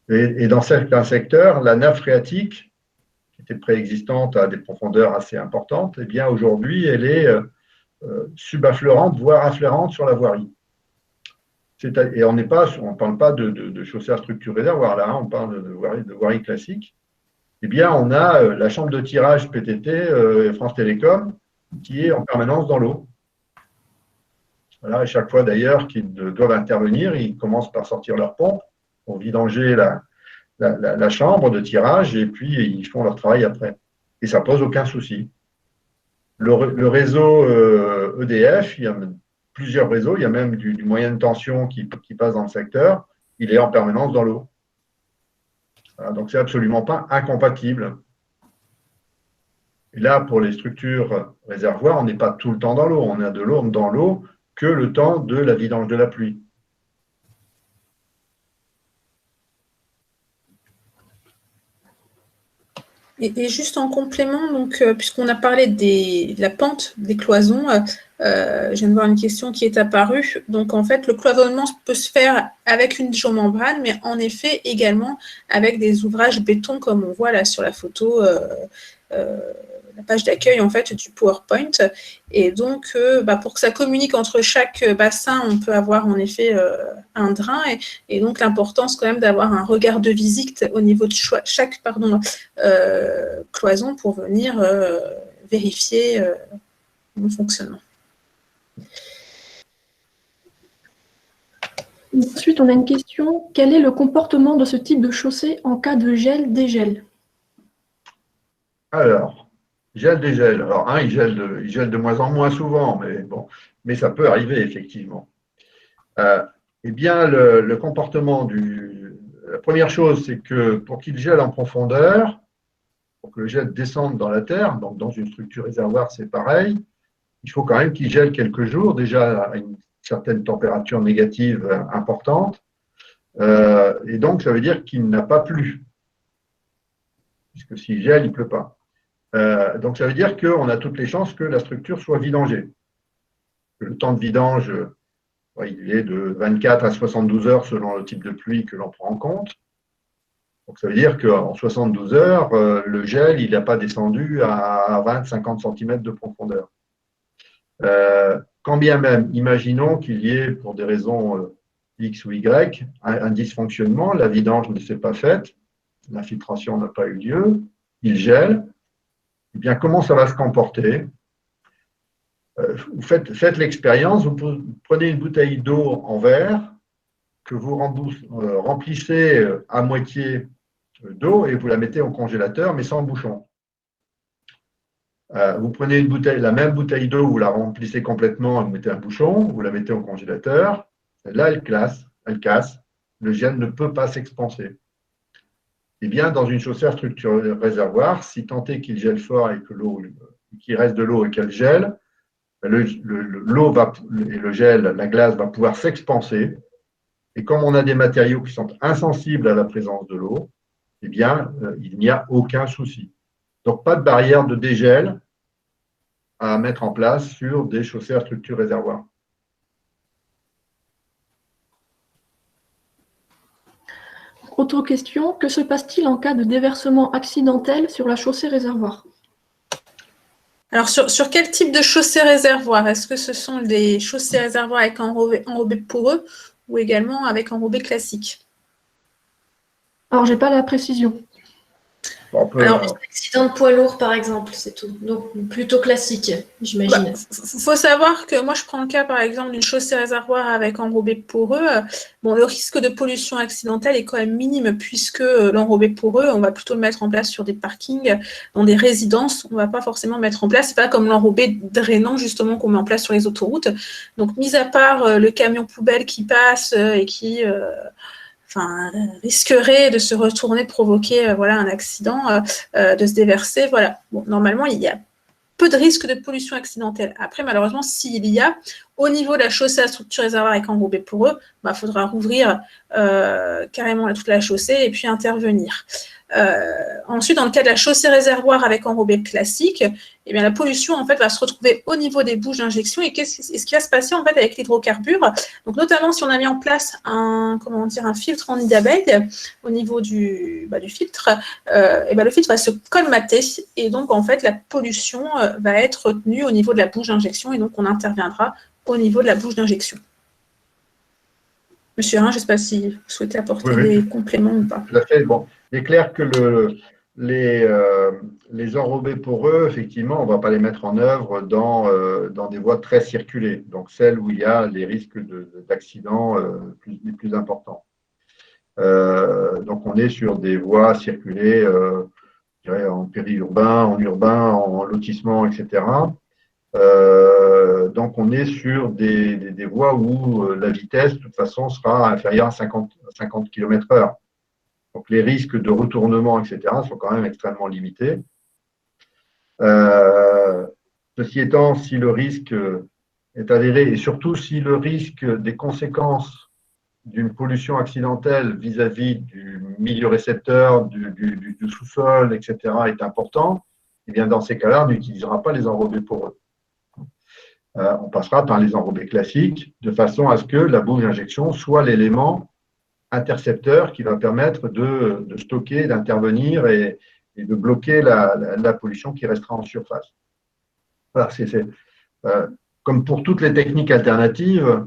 Et dans certains secteurs, la nappe phréatique, qui était préexistante à des profondeurs assez importantes, eh bien aujourd'hui, elle est subaffleurante, voire affleurante sur la voirie. Et on ne parle pas de chaussée à structure réservoir, là, on parle de voirie classique. Eh bien, on a la chambre de tirage PTT France Télécom qui est en permanence dans l'eau. Voilà, et chaque fois d'ailleurs qu'ils doivent intervenir, ils commencent par sortir leur pompe pour vidanger la chambre de tirage et puis ils font leur travail après. Et ça ne pose aucun souci. Le réseau EDF, il y a plusieurs réseaux, il y a même du moyenne tension qui passe dans le secteur, il est en permanence dans l'eau. Voilà, donc, ce n'est absolument pas incompatible. Et là, pour les structures réservoirs, on n'est pas tout le temps dans l'eau. On a de l'eau dans l'eau que le temps de la vidange de la pluie. Et juste en complément, donc, puisqu'on a parlé de la pente des cloisons, je viens de voir une question qui est apparue. Donc, en fait, le cloisonnement peut se faire avec une géomembrane, mais en effet également avec des ouvrages béton, comme on voit là sur la photo, la page d'accueil en fait du PowerPoint. Et donc, pour que ça communique entre chaque bassin, on peut avoir en effet un drain. Et donc, l'importance quand même d'avoir un regard de visite au niveau de chaque cloison pour venir vérifier le fonctionnement. Ensuite, on a une question. Quel est le comportement de ce type de chaussée en cas de gel-dégel? Alors, Gel, dégel. Alors, il gèle de moins en moins souvent, mais bon, mais ça peut arriver, effectivement. Eh bien, le comportement la première chose, c'est que pour qu'il gèle en profondeur, pour que le gel descende dans la terre, donc dans une structure réservoir, c'est pareil, il faut quand même qu'il gèle quelques jours, déjà à une certaine température négative importante, et donc ça veut dire qu'il n'a pas plu, puisque s'il gèle, il ne pleut pas. Donc ça veut dire qu'on a toutes les chances que la structure soit vidangée. Le temps de vidange, il est de 24 à 72 heures selon le type de pluie que l'on prend en compte. Donc ça veut dire qu'en 72 heures, le gel, il n'a pas descendu à 20-50 cm de profondeur. Quand bien même, imaginons qu'il y ait, pour des raisons X ou Y, un dysfonctionnement, la vidange ne s'est pas faite, l'infiltration n'a pas eu lieu, il gèle, eh bien comment ça va se comporter? Vous faites l'expérience, vous prenez une bouteille d'eau en verre que vous remplissez à moitié d'eau et vous la mettez au congélateur, mais sans bouchon. Vous prenez la même bouteille d'eau, vous la remplissez complètement, vous mettez un bouchon, vous la mettez au congélateur. Là, elle casse. Le gel ne peut pas s'expanser. Eh bien, dans une chaussée à structure réservoir, si tant est qu'il gèle fort et qu'il reste de l'eau et qu'elle gèle, l'eau et le gel, la glace va pouvoir s'expanser. Et comme on a des matériaux qui sont insensibles à la présence de l'eau, eh bien, il n'y a aucun souci. Donc, pas de barrière de dégel à mettre en place sur des chaussées à structure réservoir. Autre question, que se passe-t-il en cas de déversement accidentel sur la chaussée réservoir? Alors, sur quel type de chaussée réservoir? Est-ce que ce sont des chaussées réservoirs avec enrobé poreux ou également avec enrobé classique? Alors, j'ai pas la précision. Alors, accident de poids lourd, par exemple, c'est tout. Donc, plutôt classique, j'imagine. Il faut savoir que moi, je prends le cas, par exemple, d'une chaussée réservoir avec enrobé poreux. Bon, le risque de pollution accidentelle est quand même minime puisque l'enrobé poreux, on va plutôt le mettre en place sur des parkings, dans des résidences. On ne va pas forcément mettre en place. C'est pas comme l'enrobé drainant, justement, qu'on met en place sur les autoroutes. Donc, mis à part le camion poubelle qui passe et qui... risquerait de se retourner, provoquer un accident, de se déverser. Voilà. Bon, normalement, il y a peu de risque de pollution accidentelle. Après, malheureusement, s'il y a, au niveau de la chaussée à structure réservoir avec enrobé poreux, il faudra rouvrir carrément toute la chaussée et puis intervenir. Ensuite, dans le cas de la chaussée réservoir avec enrobé classique, eh bien, la pollution en fait, va se retrouver au niveau des bouches d'injection. Et ce qui va se passer en fait, avec l'hydrocarbure, donc notamment si on a mis en place un filtre en nid d'abeille au niveau du filtre, le filtre va se colmater et donc en fait, la pollution va être retenue au niveau de la bouche d'injection et donc on interviendra au niveau de la bouche d'injection. Monsieur Hein, je ne sais pas si vous souhaitez apporter des compléments ou pas. Tout à fait. Bon, il est clair que les enrobés poreux, effectivement, on ne va pas les mettre en œuvre dans des voies très circulées, donc celles où il y a les risques d'accidents les plus importants. Donc, on est sur des voies circulées, je dirais, en périurbain, en urbain, en lotissement, etc. Donc, on est sur des voies où la vitesse, de toute façon, sera inférieure à 50 km/h. Donc, les risques de retournement, etc., sont quand même extrêmement limités. Ceci étant, si le risque est avéré, et surtout si le risque des conséquences d'une pollution accidentelle vis-à-vis du milieu récepteur, du sous-sol, etc., est important, eh bien, dans ces cas-là, on n'utilisera pas les enrobés poreux. On passera par les enrobés classiques, de façon à ce que la bouche d'injection soit l'élément intercepteur qui va permettre de stocker, d'intervenir et de bloquer la pollution qui restera en surface. Voilà, comme pour toutes les techniques alternatives,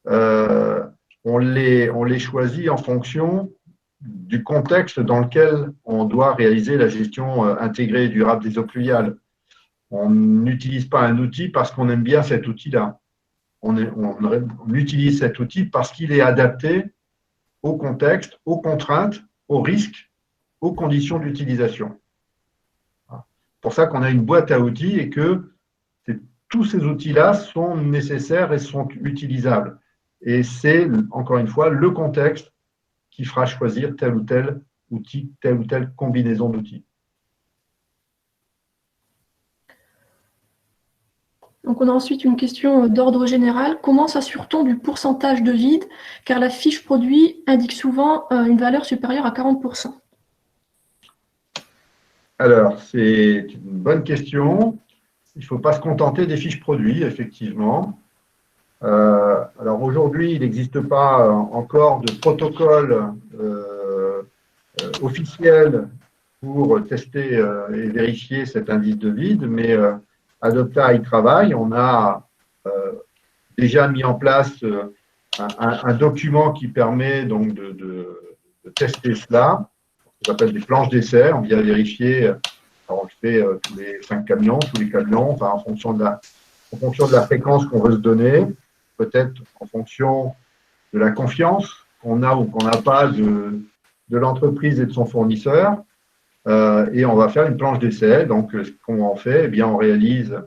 on les choisit en fonction du contexte dans lequel on doit réaliser la gestion intégrée et durable des eaux pluviales. On n'utilise pas un outil parce qu'on aime bien cet outil-là. On utilise cet outil parce qu'il est adapté au contexte, aux contraintes, aux risques, aux conditions d'utilisation. pour ça qu'on a une boîte à outils et que tous ces outils-là sont nécessaires et sont utilisables. Et c'est, encore une fois, le contexte qui fera choisir tel ou tel outil, telle ou telle combinaison d'outils. Donc, on a ensuite une question d'ordre général. Comment s'assure-t-on du pourcentage de vide? Car la fiche produit indique souvent une valeur supérieure à 40%. Alors, c'est une bonne question. Il ne faut pas se contenter des fiches produits, effectivement. Alors aujourd'hui, il n'existe pas encore de protocole officiel pour tester et vérifier cet indice de vide, mais Adopta y travaille. On a déjà mis en place un document qui permet donc de tester cela. Ça s'appelle des planches d'essai. On vient vérifier, alors on le fait tous les 5 camions, tous les camions, enfin, en fonction de la fréquence qu'on veut se donner, peut-être en fonction de la confiance qu'on a ou qu'on n'a pas de l'entreprise et de son fournisseur. Et on va faire une planche d'essai. Donc, ce qu'on en fait, eh bien, on réalise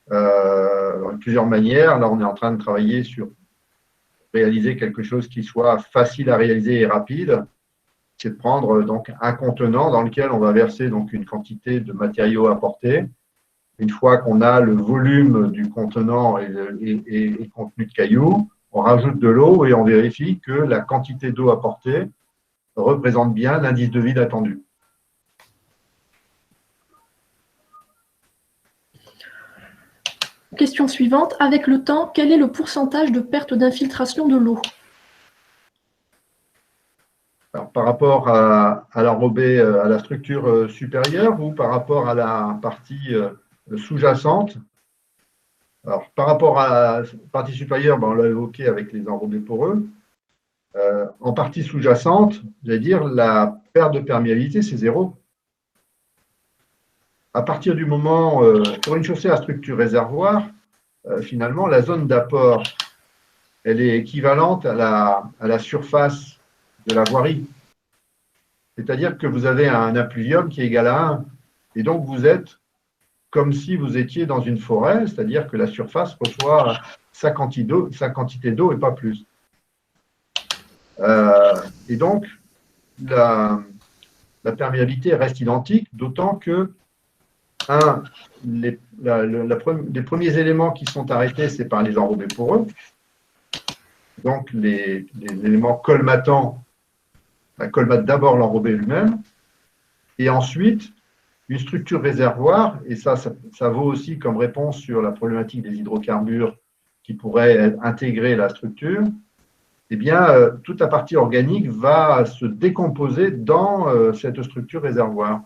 de plusieurs manières. Là, on est en train de travailler sur réaliser quelque chose qui soit facile à réaliser et rapide. C'est de prendre donc un contenant dans lequel on va verser donc une quantité de matériaux apportés. Une fois qu'on a le volume du contenant et le contenu de cailloux, on rajoute de l'eau et on vérifie que la quantité d'eau apportée représente bien l'indice de vide attendu. Question suivante. Avec le temps, quel est le pourcentage de perte d'infiltration de l'eau? Alors, par rapport à l'enrobé, à la structure supérieure ou par rapport à la partie sous-jacente? Alors, par rapport à la partie supérieure, on l'a évoqué avec les enrobés poreux. En partie sous-jacente, j'allais dire, la perte de perméabilité, c'est 0. À partir du moment, pour une chaussée à structure réservoir, finalement, la zone d'apport, elle est équivalente à la surface de la voirie. C'est-à-dire que vous avez un impluvium qui est égal à 1. Et donc, vous êtes comme si vous étiez dans une forêt, c'est-à-dire que la surface reçoit sa quantité d'eau et pas plus. Et donc, la perméabilité reste identique, d'autant que les premiers éléments qui sont arrêtés, c'est par les enrobés poreux. Donc, les éléments colmatants colmatent d'abord l'enrobé lui-même. Et ensuite, une structure réservoir, et ça vaut aussi comme réponse sur la problématique des hydrocarbures qui pourraient intégrer la structure, eh bien, toute la partie organique va se décomposer dans cette structure réservoir.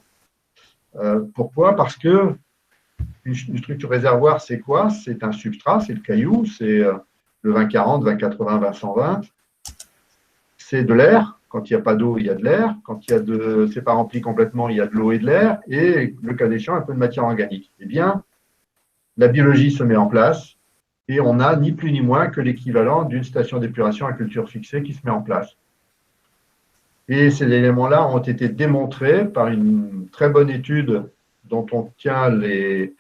Pourquoi? Parce que une structure réservoir, c'est quoi? C'est un substrat, c'est le caillou, c'est le 20-40, 20-80, 20-120. C'est de l'air. Quand il n'y a pas d'eau, il y a de l'air. Quand c'est pas rempli complètement, il y a de l'eau et de l'air. Et le cas échéant, un peu de matière organique. Eh bien, la biologie se met en place et on a ni plus ni moins que l'équivalent d'une station d'épuration à culture fixée qui se met en place. Et ces éléments-là ont été démontrés par une très bonne étude dont on tient que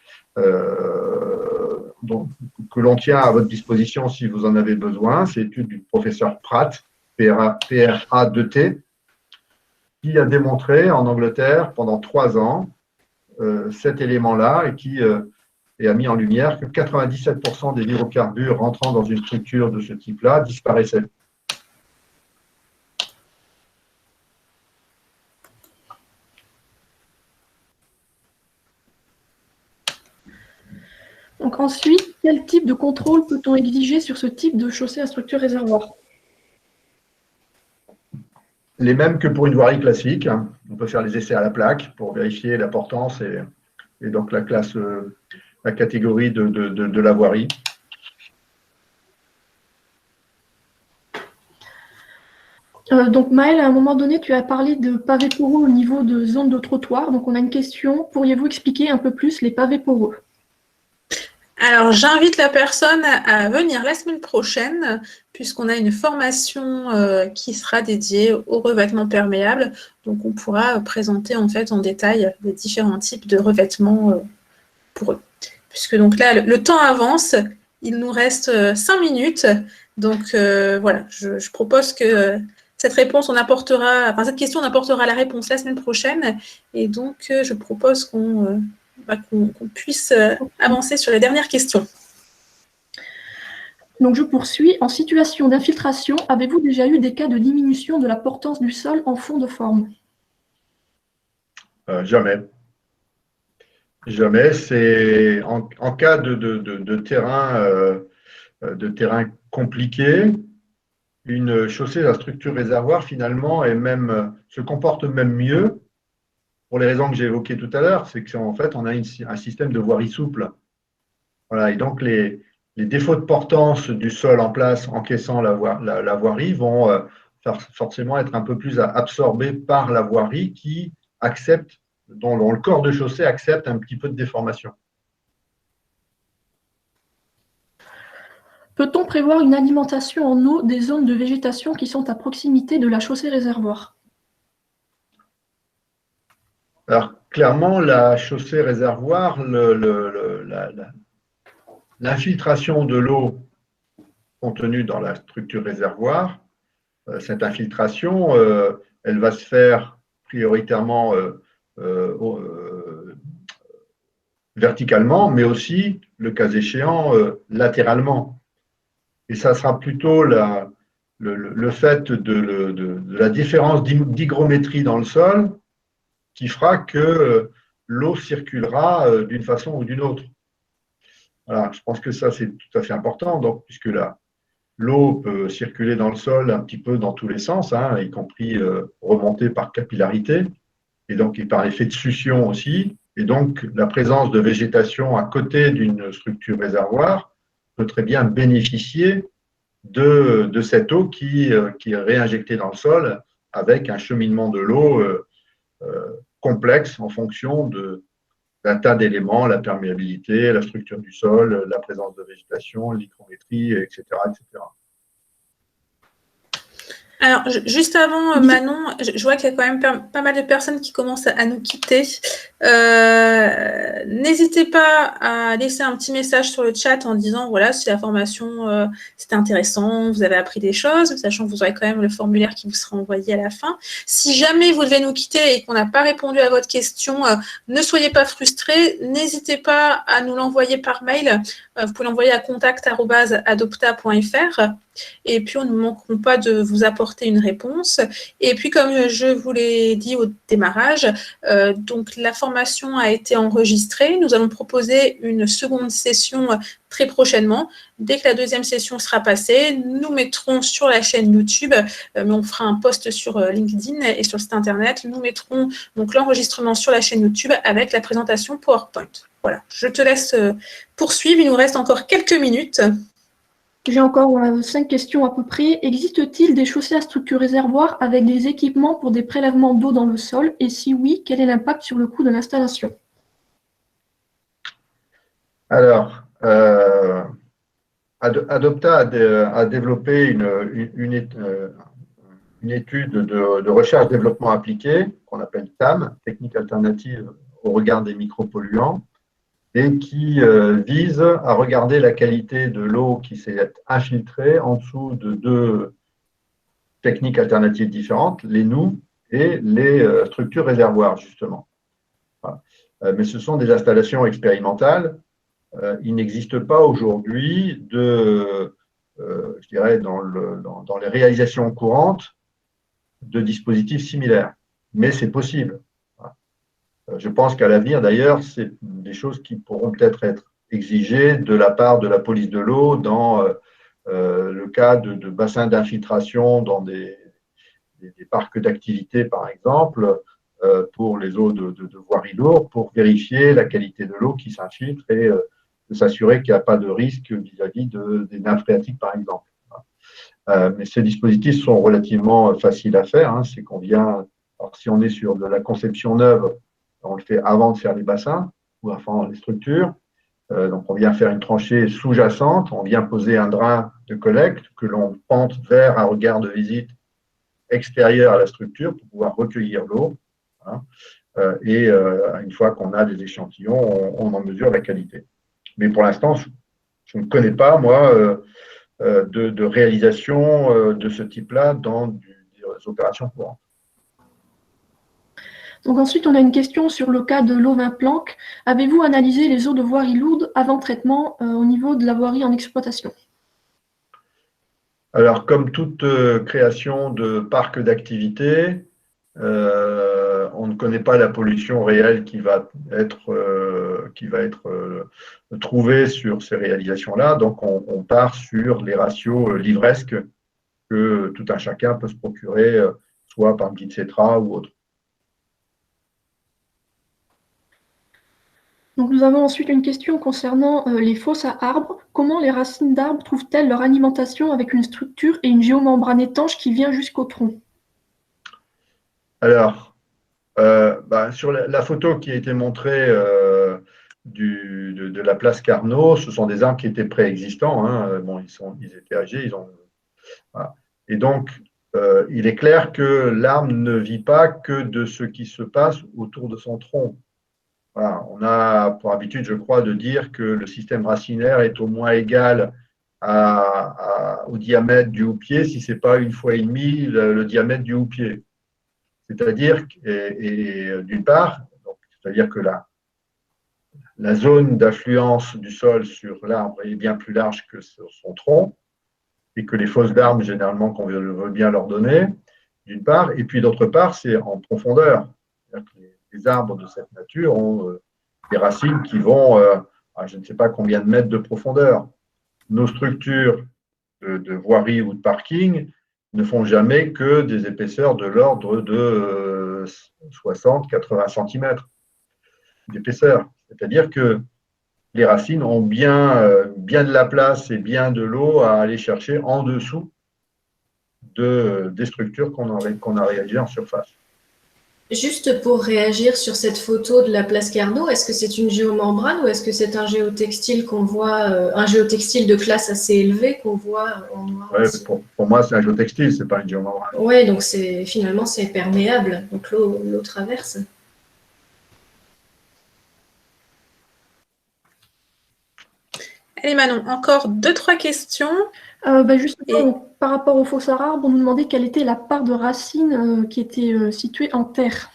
l'on tient à votre disposition si vous en avez besoin. C'est l'étude du professeur Pratt, PRA2T, qui a démontré en Angleterre pendant 3 ans cet élément-là et a mis en lumière que 97% des hydrocarbures rentrant dans une structure de ce type-là disparaissaient. Donc ensuite, quel type de contrôle peut-on exiger sur ce type de chaussée à structure réservoir? Les mêmes que pour une voirie classique. On peut faire les essais à la plaque pour vérifier la portance et donc la catégorie de la voirie. Donc Maëlle, à un moment donné, tu as parlé de pavés poreux au niveau de zones de trottoir. Donc on a une question. Pourriez-vous expliquer un peu plus les pavés poreux? Alors, j'invite la personne à venir la semaine prochaine, puisqu'on a une formation qui sera dédiée aux revêtements perméables. Donc, on pourra présenter en fait en détail les différents types de revêtements pour eux. Puisque donc là, le temps avance, il nous reste 5 minutes. Donc, voilà, je propose que cette réponse, cette question, on apportera la réponse la semaine prochaine. Et donc, je propose qu'on puisse avancer sur les dernières questions. Donc, je poursuis. En situation d'infiltration, avez-vous déjà eu des cas de diminution de la portance du sol en fond de forme? Jamais. Jamais. C'est en cas de terrain compliqué, une chaussée à structure réservoir, finalement, se comporte même mieux pour les raisons que j'ai évoquées tout à l'heure. C'est qu'en fait, on a un système de voirie souple. Voilà, et donc, les défauts de portance du sol en place encaissant la voirie vont forcément être un peu plus absorbés par la voirie dont le corps de chaussée accepte un petit peu de déformation. Peut-on prévoir une alimentation en eau des zones de végétation qui sont à proximité de la chaussée réservoir? Alors, clairement, la chaussée réservoir, l'infiltration de l'eau contenue dans la structure réservoir, cette infiltration, elle va se faire prioritairement verticalement, mais aussi, le cas échéant, latéralement. Et ça sera plutôt le fait de la différence d'hygrométrie dans le sol qui fera que l'eau circulera d'une façon ou d'une autre. Voilà, je pense que ça, c'est tout à fait important, donc, puisque l'eau peut circuler dans le sol un petit peu dans tous les sens, hein, y compris remonter par capillarité, et donc par effet de succion aussi. Et donc, la présence de végétation à côté d'une structure réservoir peut très bien bénéficier de cette eau qui est réinjectée dans le sol avec un cheminement de l'eau complexe en fonction d'un tas d'éléments, la perméabilité, la structure du sol, la présence de végétation, l'hygrométrie, etc., etc. Alors, juste avant, Manon, je vois qu'il y a quand même pas mal de personnes qui commencent à nous quitter. N'hésitez pas à laisser un petit message sur le chat en disant, voilà, si la formation, c'était intéressant, vous avez appris des choses, sachant que vous aurez quand même le formulaire qui vous sera envoyé à la fin. Si jamais vous devez nous quitter et qu'on n'a pas répondu à votre question, ne soyez pas frustrés, n'hésitez pas à nous l'envoyer par mail. Vous pouvez l'envoyer à contact@adopta.fr. Et puis, on ne manqueront pas de vous apporter une réponse. Et puis, comme je vous l'ai dit au démarrage, donc la formation a été enregistrée. Nous allons proposer une seconde session très prochainement. Dès que la deuxième session sera passée, nous mettrons sur la chaîne YouTube, mais on fera un post sur LinkedIn et sur le site internet. Nous mettrons donc l'enregistrement sur la chaîne YouTube avec la présentation PowerPoint. Voilà, je te laisse poursuivre. Il nous reste encore quelques minutes. J'ai encore 5 questions à peu près. Existe-t-il des chaussées à structure réservoir avec des équipements pour des prélèvements d'eau dans le sol? Et si oui, quel est l'impact sur le coût de l'installation? Alors, Adopta a développé une étude de recherche-développement appliqué, qu'on appelle TAM, Technique alternative au regard des micropolluants, et qui vise à regarder la qualité de l'eau qui s'est infiltrée en dessous de deux techniques alternatives différentes, les NOU et les structures réservoirs, justement. Voilà. Mais ce sont des installations expérimentales. Il n'existe pas aujourd'hui je dirais, dans les réalisations courantes, de dispositifs similaires. Mais c'est possible. Je pense qu'à l'avenir, d'ailleurs, c'est des choses qui pourront peut-être être exigées de la part de la police de l'eau dans le cas de bassins d'infiltration dans des parcs d'activité, par exemple, pour les eaux de voirie lourde, pour vérifier la qualité de l'eau qui s'infiltre et de s'assurer qu'il n'y a pas de risque vis-à-vis des nappes phréatiques, par exemple. Mais ces dispositifs sont relativement faciles à faire. Hein. C'est qu'on vient, alors si on est sur de la conception neuve, on le fait avant de faire les bassins ou avant les structures. Donc, on vient faire une tranchée sous-jacente, on vient poser un drain de collecte que l'on pente vers un regard de visite extérieur à la structure pour pouvoir recueillir l'eau. Hein, et une fois qu'on a des échantillons, on en mesure la qualité. Mais pour l'instant, je ne connais pas, moi, de réalisation de ce type-là dans des opérations courantes. Donc ensuite, on a une question sur le cas de l'eau-Vingt-Planck. Avez-vous analysé les eaux de voirie lourde avant traitement au niveau de la voirie en exploitation? Alors, comme toute création de parc d'activité, on ne connaît pas la pollution réelle qui va être trouvée sur ces réalisations-là. Donc, on part sur les ratios livresques que tout un chacun peut se procurer, soit par guide CETRA ou autre. Donc nous avons ensuite une question concernant les fosses à arbres. Comment les racines d'arbres trouvent-elles leur alimentation avec une structure et une géomembrane étanche qui vient jusqu'au tronc? Alors, sur la photo qui a été montrée de la place Carnot, ce sont des arbres qui étaient préexistants. Hein. Bon, ils étaient âgés, voilà. Et donc, il est clair que l'arbre ne vit pas que de ce qui se passe autour de son tronc. Voilà. On a pour habitude, je crois, de dire que le système racinaire est au moins égal au diamètre du houppier, si ce n'est pas 1,5 fois le diamètre du houppier. C'est-à-dire, d'une part, c'est-à-dire que la zone d'affluence du sol sur l'arbre est bien plus large que sur son tronc, et que les fosses d'arbres, généralement, qu'on veut bien leur donner, d'une part, et puis d'autre part, c'est en profondeur. Les arbres de cette nature ont des racines qui vont à je ne sais pas combien de mètres de profondeur. Nos structures de voirie ou de parking ne font jamais que des épaisseurs de l'ordre de 60-80 cm d'épaisseur. C'est-à-dire que les racines ont bien de la place et bien de l'eau à aller chercher en dessous des structures qu'on a réalisées en surface. Juste pour réagir sur cette photo de la place Carnot, est-ce que c'est une géomembrane ou est-ce que c'est un géotextile qu'on voit, un géotextile de classe assez élevée qu'on voit en noir? Ouais, pour moi, c'est un géotextile, c'est pas une géomembrane. Oui, donc finalement c'est perméable, donc l'eau traverse. Allez Manon, encore 2-3 questions. Justement, par rapport aux fosses à arbres, on nous demandait quelle était la part de racines qui était située en terre.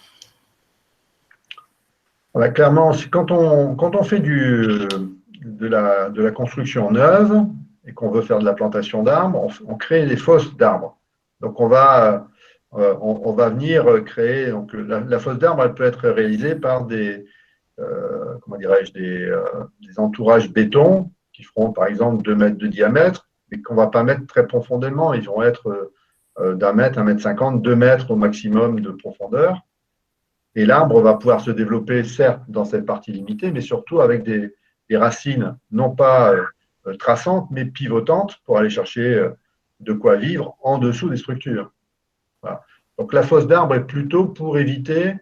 Clairement, quand on fait de la construction neuve et qu'on veut faire de la plantation d'arbres, on crée des fosses d'arbres. Donc, on va venir créer. Donc, la fosse d'arbres, elle peut être réalisée par des entourages béton qui feront, par exemple, 2 mètres de diamètre, mais qu'on ne va pas mettre très profondément. Ils vont être d'1 mètre, 1,50 m, 2 mètres au maximum de profondeur. Et l'arbre va pouvoir se développer, certes, dans cette partie limitée, mais surtout avec des racines non pas traçantes, mais pivotantes pour aller chercher de quoi vivre en dessous des structures. Voilà. Donc, la fosse d'arbre est plutôt pour éviter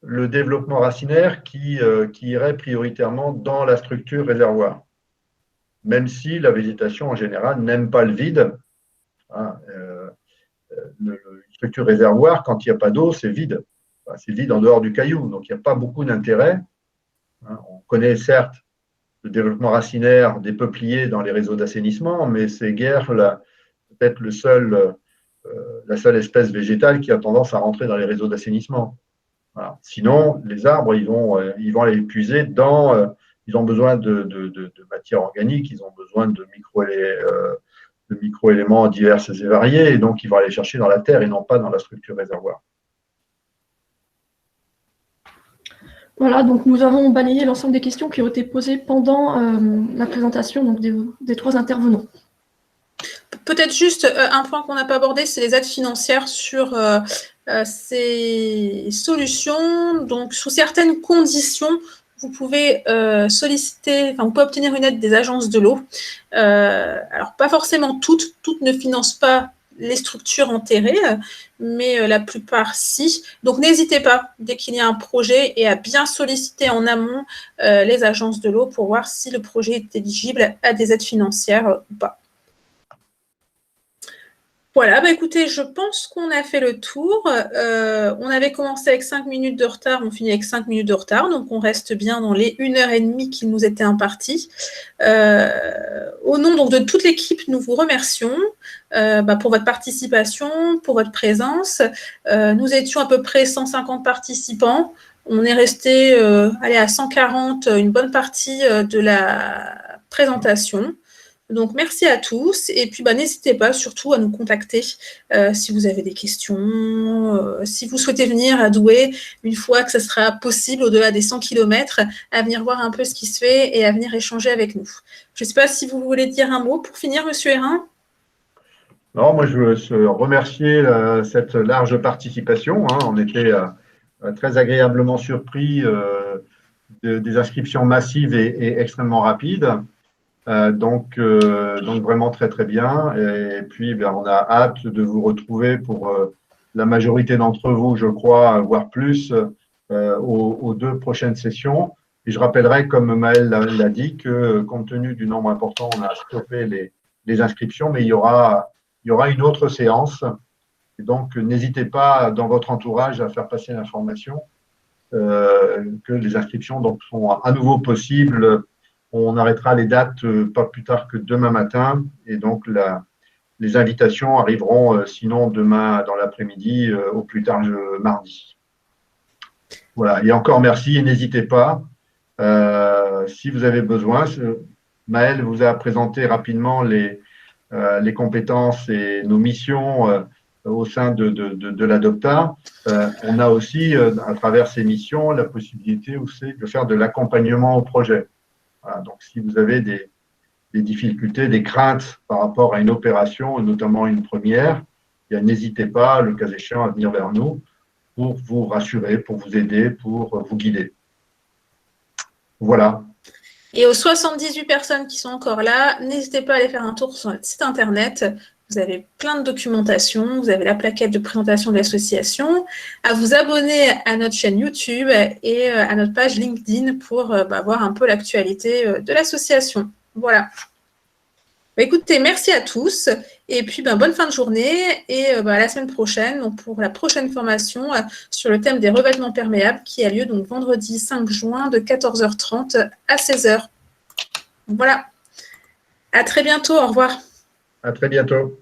le développement racinaire qui irait prioritairement dans la structure réservoir. Même si la végétation, en général, n'aime pas le vide. Hein, une structure réservoir, quand il n'y a pas d'eau, c'est vide. C'est vide en dehors du caillou, donc il n'y a pas beaucoup d'intérêt. On connaît certes le développement racinaire des peupliers dans les réseaux d'assainissement, mais c'est guère peut-être la seule espèce végétale qui a tendance à rentrer dans les réseaux d'assainissement. Voilà. Sinon, les arbres, ils vont aller puiser ils ont besoin de matière organique, ils ont besoin de micro-éléments divers et variés, et donc ils vont aller chercher dans la terre et non pas dans la structure réservoir. Voilà, donc nous avons balayé l'ensemble des questions qui ont été posées pendant la présentation donc, des 3 intervenants. Peut-être juste un point qu'on n'a pas abordé, c'est les aides financières sur ces solutions. Donc, sous certaines conditions, vous pouvez vous pouvez obtenir une aide des agences de l'eau. Alors, pas forcément toutes ne financent pas les structures enterrées, mais la plupart si. Donc n'hésitez pas, dès qu'il y a un projet, et à bien solliciter en amont les agences de l'eau pour voir si le projet est éligible à des aides financières ou pas. Voilà, bah écoutez, je pense qu'on a fait le tour. On avait commencé avec 5 minutes de retard, on finit avec 5 minutes de retard, donc on reste bien dans les 1h30 qui nous étaient imparties. Au nom donc, de toute l'équipe, nous vous remercions pour votre participation, pour votre présence. Nous étions à peu près 150 participants. On est resté à 140 une bonne partie de la présentation. Donc, merci à tous. Et puis, n'hésitez pas surtout à nous contacter si vous avez des questions, si vous souhaitez venir à Douai, une fois que ce sera possible, au-delà des 100 km, à venir voir un peu ce qui se fait et à venir échanger avec nous. Je ne sais pas si vous voulez dire un mot pour finir, Monsieur Hérin. Non, moi, je veux remercier cette large participation. On était très agréablement surpris des inscriptions massives et extrêmement rapides. Donc vraiment très très bien. Et puis on a hâte de vous retrouver pour la majorité d'entre vous, je crois, voire plus, aux 2 prochaines sessions. Et je rappellerai, comme Maëlle l'a dit, que compte tenu du nombre important, on a stoppé les inscriptions, mais il y aura une autre séance. Et donc n'hésitez pas dans votre entourage à faire passer l'information que les inscriptions sont à nouveau possibles. On arrêtera les dates pas plus tard que demain matin, et donc les invitations arriveront sinon demain dans l'après-midi, au plus tard mardi. Voilà, et encore merci, et n'hésitez pas, si vous avez besoin. Maëlle vous a présenté rapidement les compétences et nos missions au sein de l'Adopta. On a aussi, à travers ces missions, la possibilité aussi de faire de l'accompagnement au projet. Voilà, donc, si vous avez des difficultés, des craintes par rapport à une opération, et notamment une première, n'hésitez pas, le cas échéant, à venir vers nous pour vous rassurer, pour vous aider, pour vous guider. Voilà. Et aux 78 personnes qui sont encore là, n'hésitez pas à aller faire un tour sur notre site internet. Vous avez plein de documentation, vous avez la plaquette de présentation de l'association, à vous abonner à notre chaîne YouTube et à notre page LinkedIn pour voir un peu l'actualité de l'association. Voilà. Écoutez, merci à tous et puis bonne fin de journée et à la semaine prochaine donc, pour la prochaine formation sur le thème des revêtements perméables qui a lieu donc vendredi 5 juin de 14h30 à 16h. Voilà. À très bientôt. Au revoir. À très bientôt.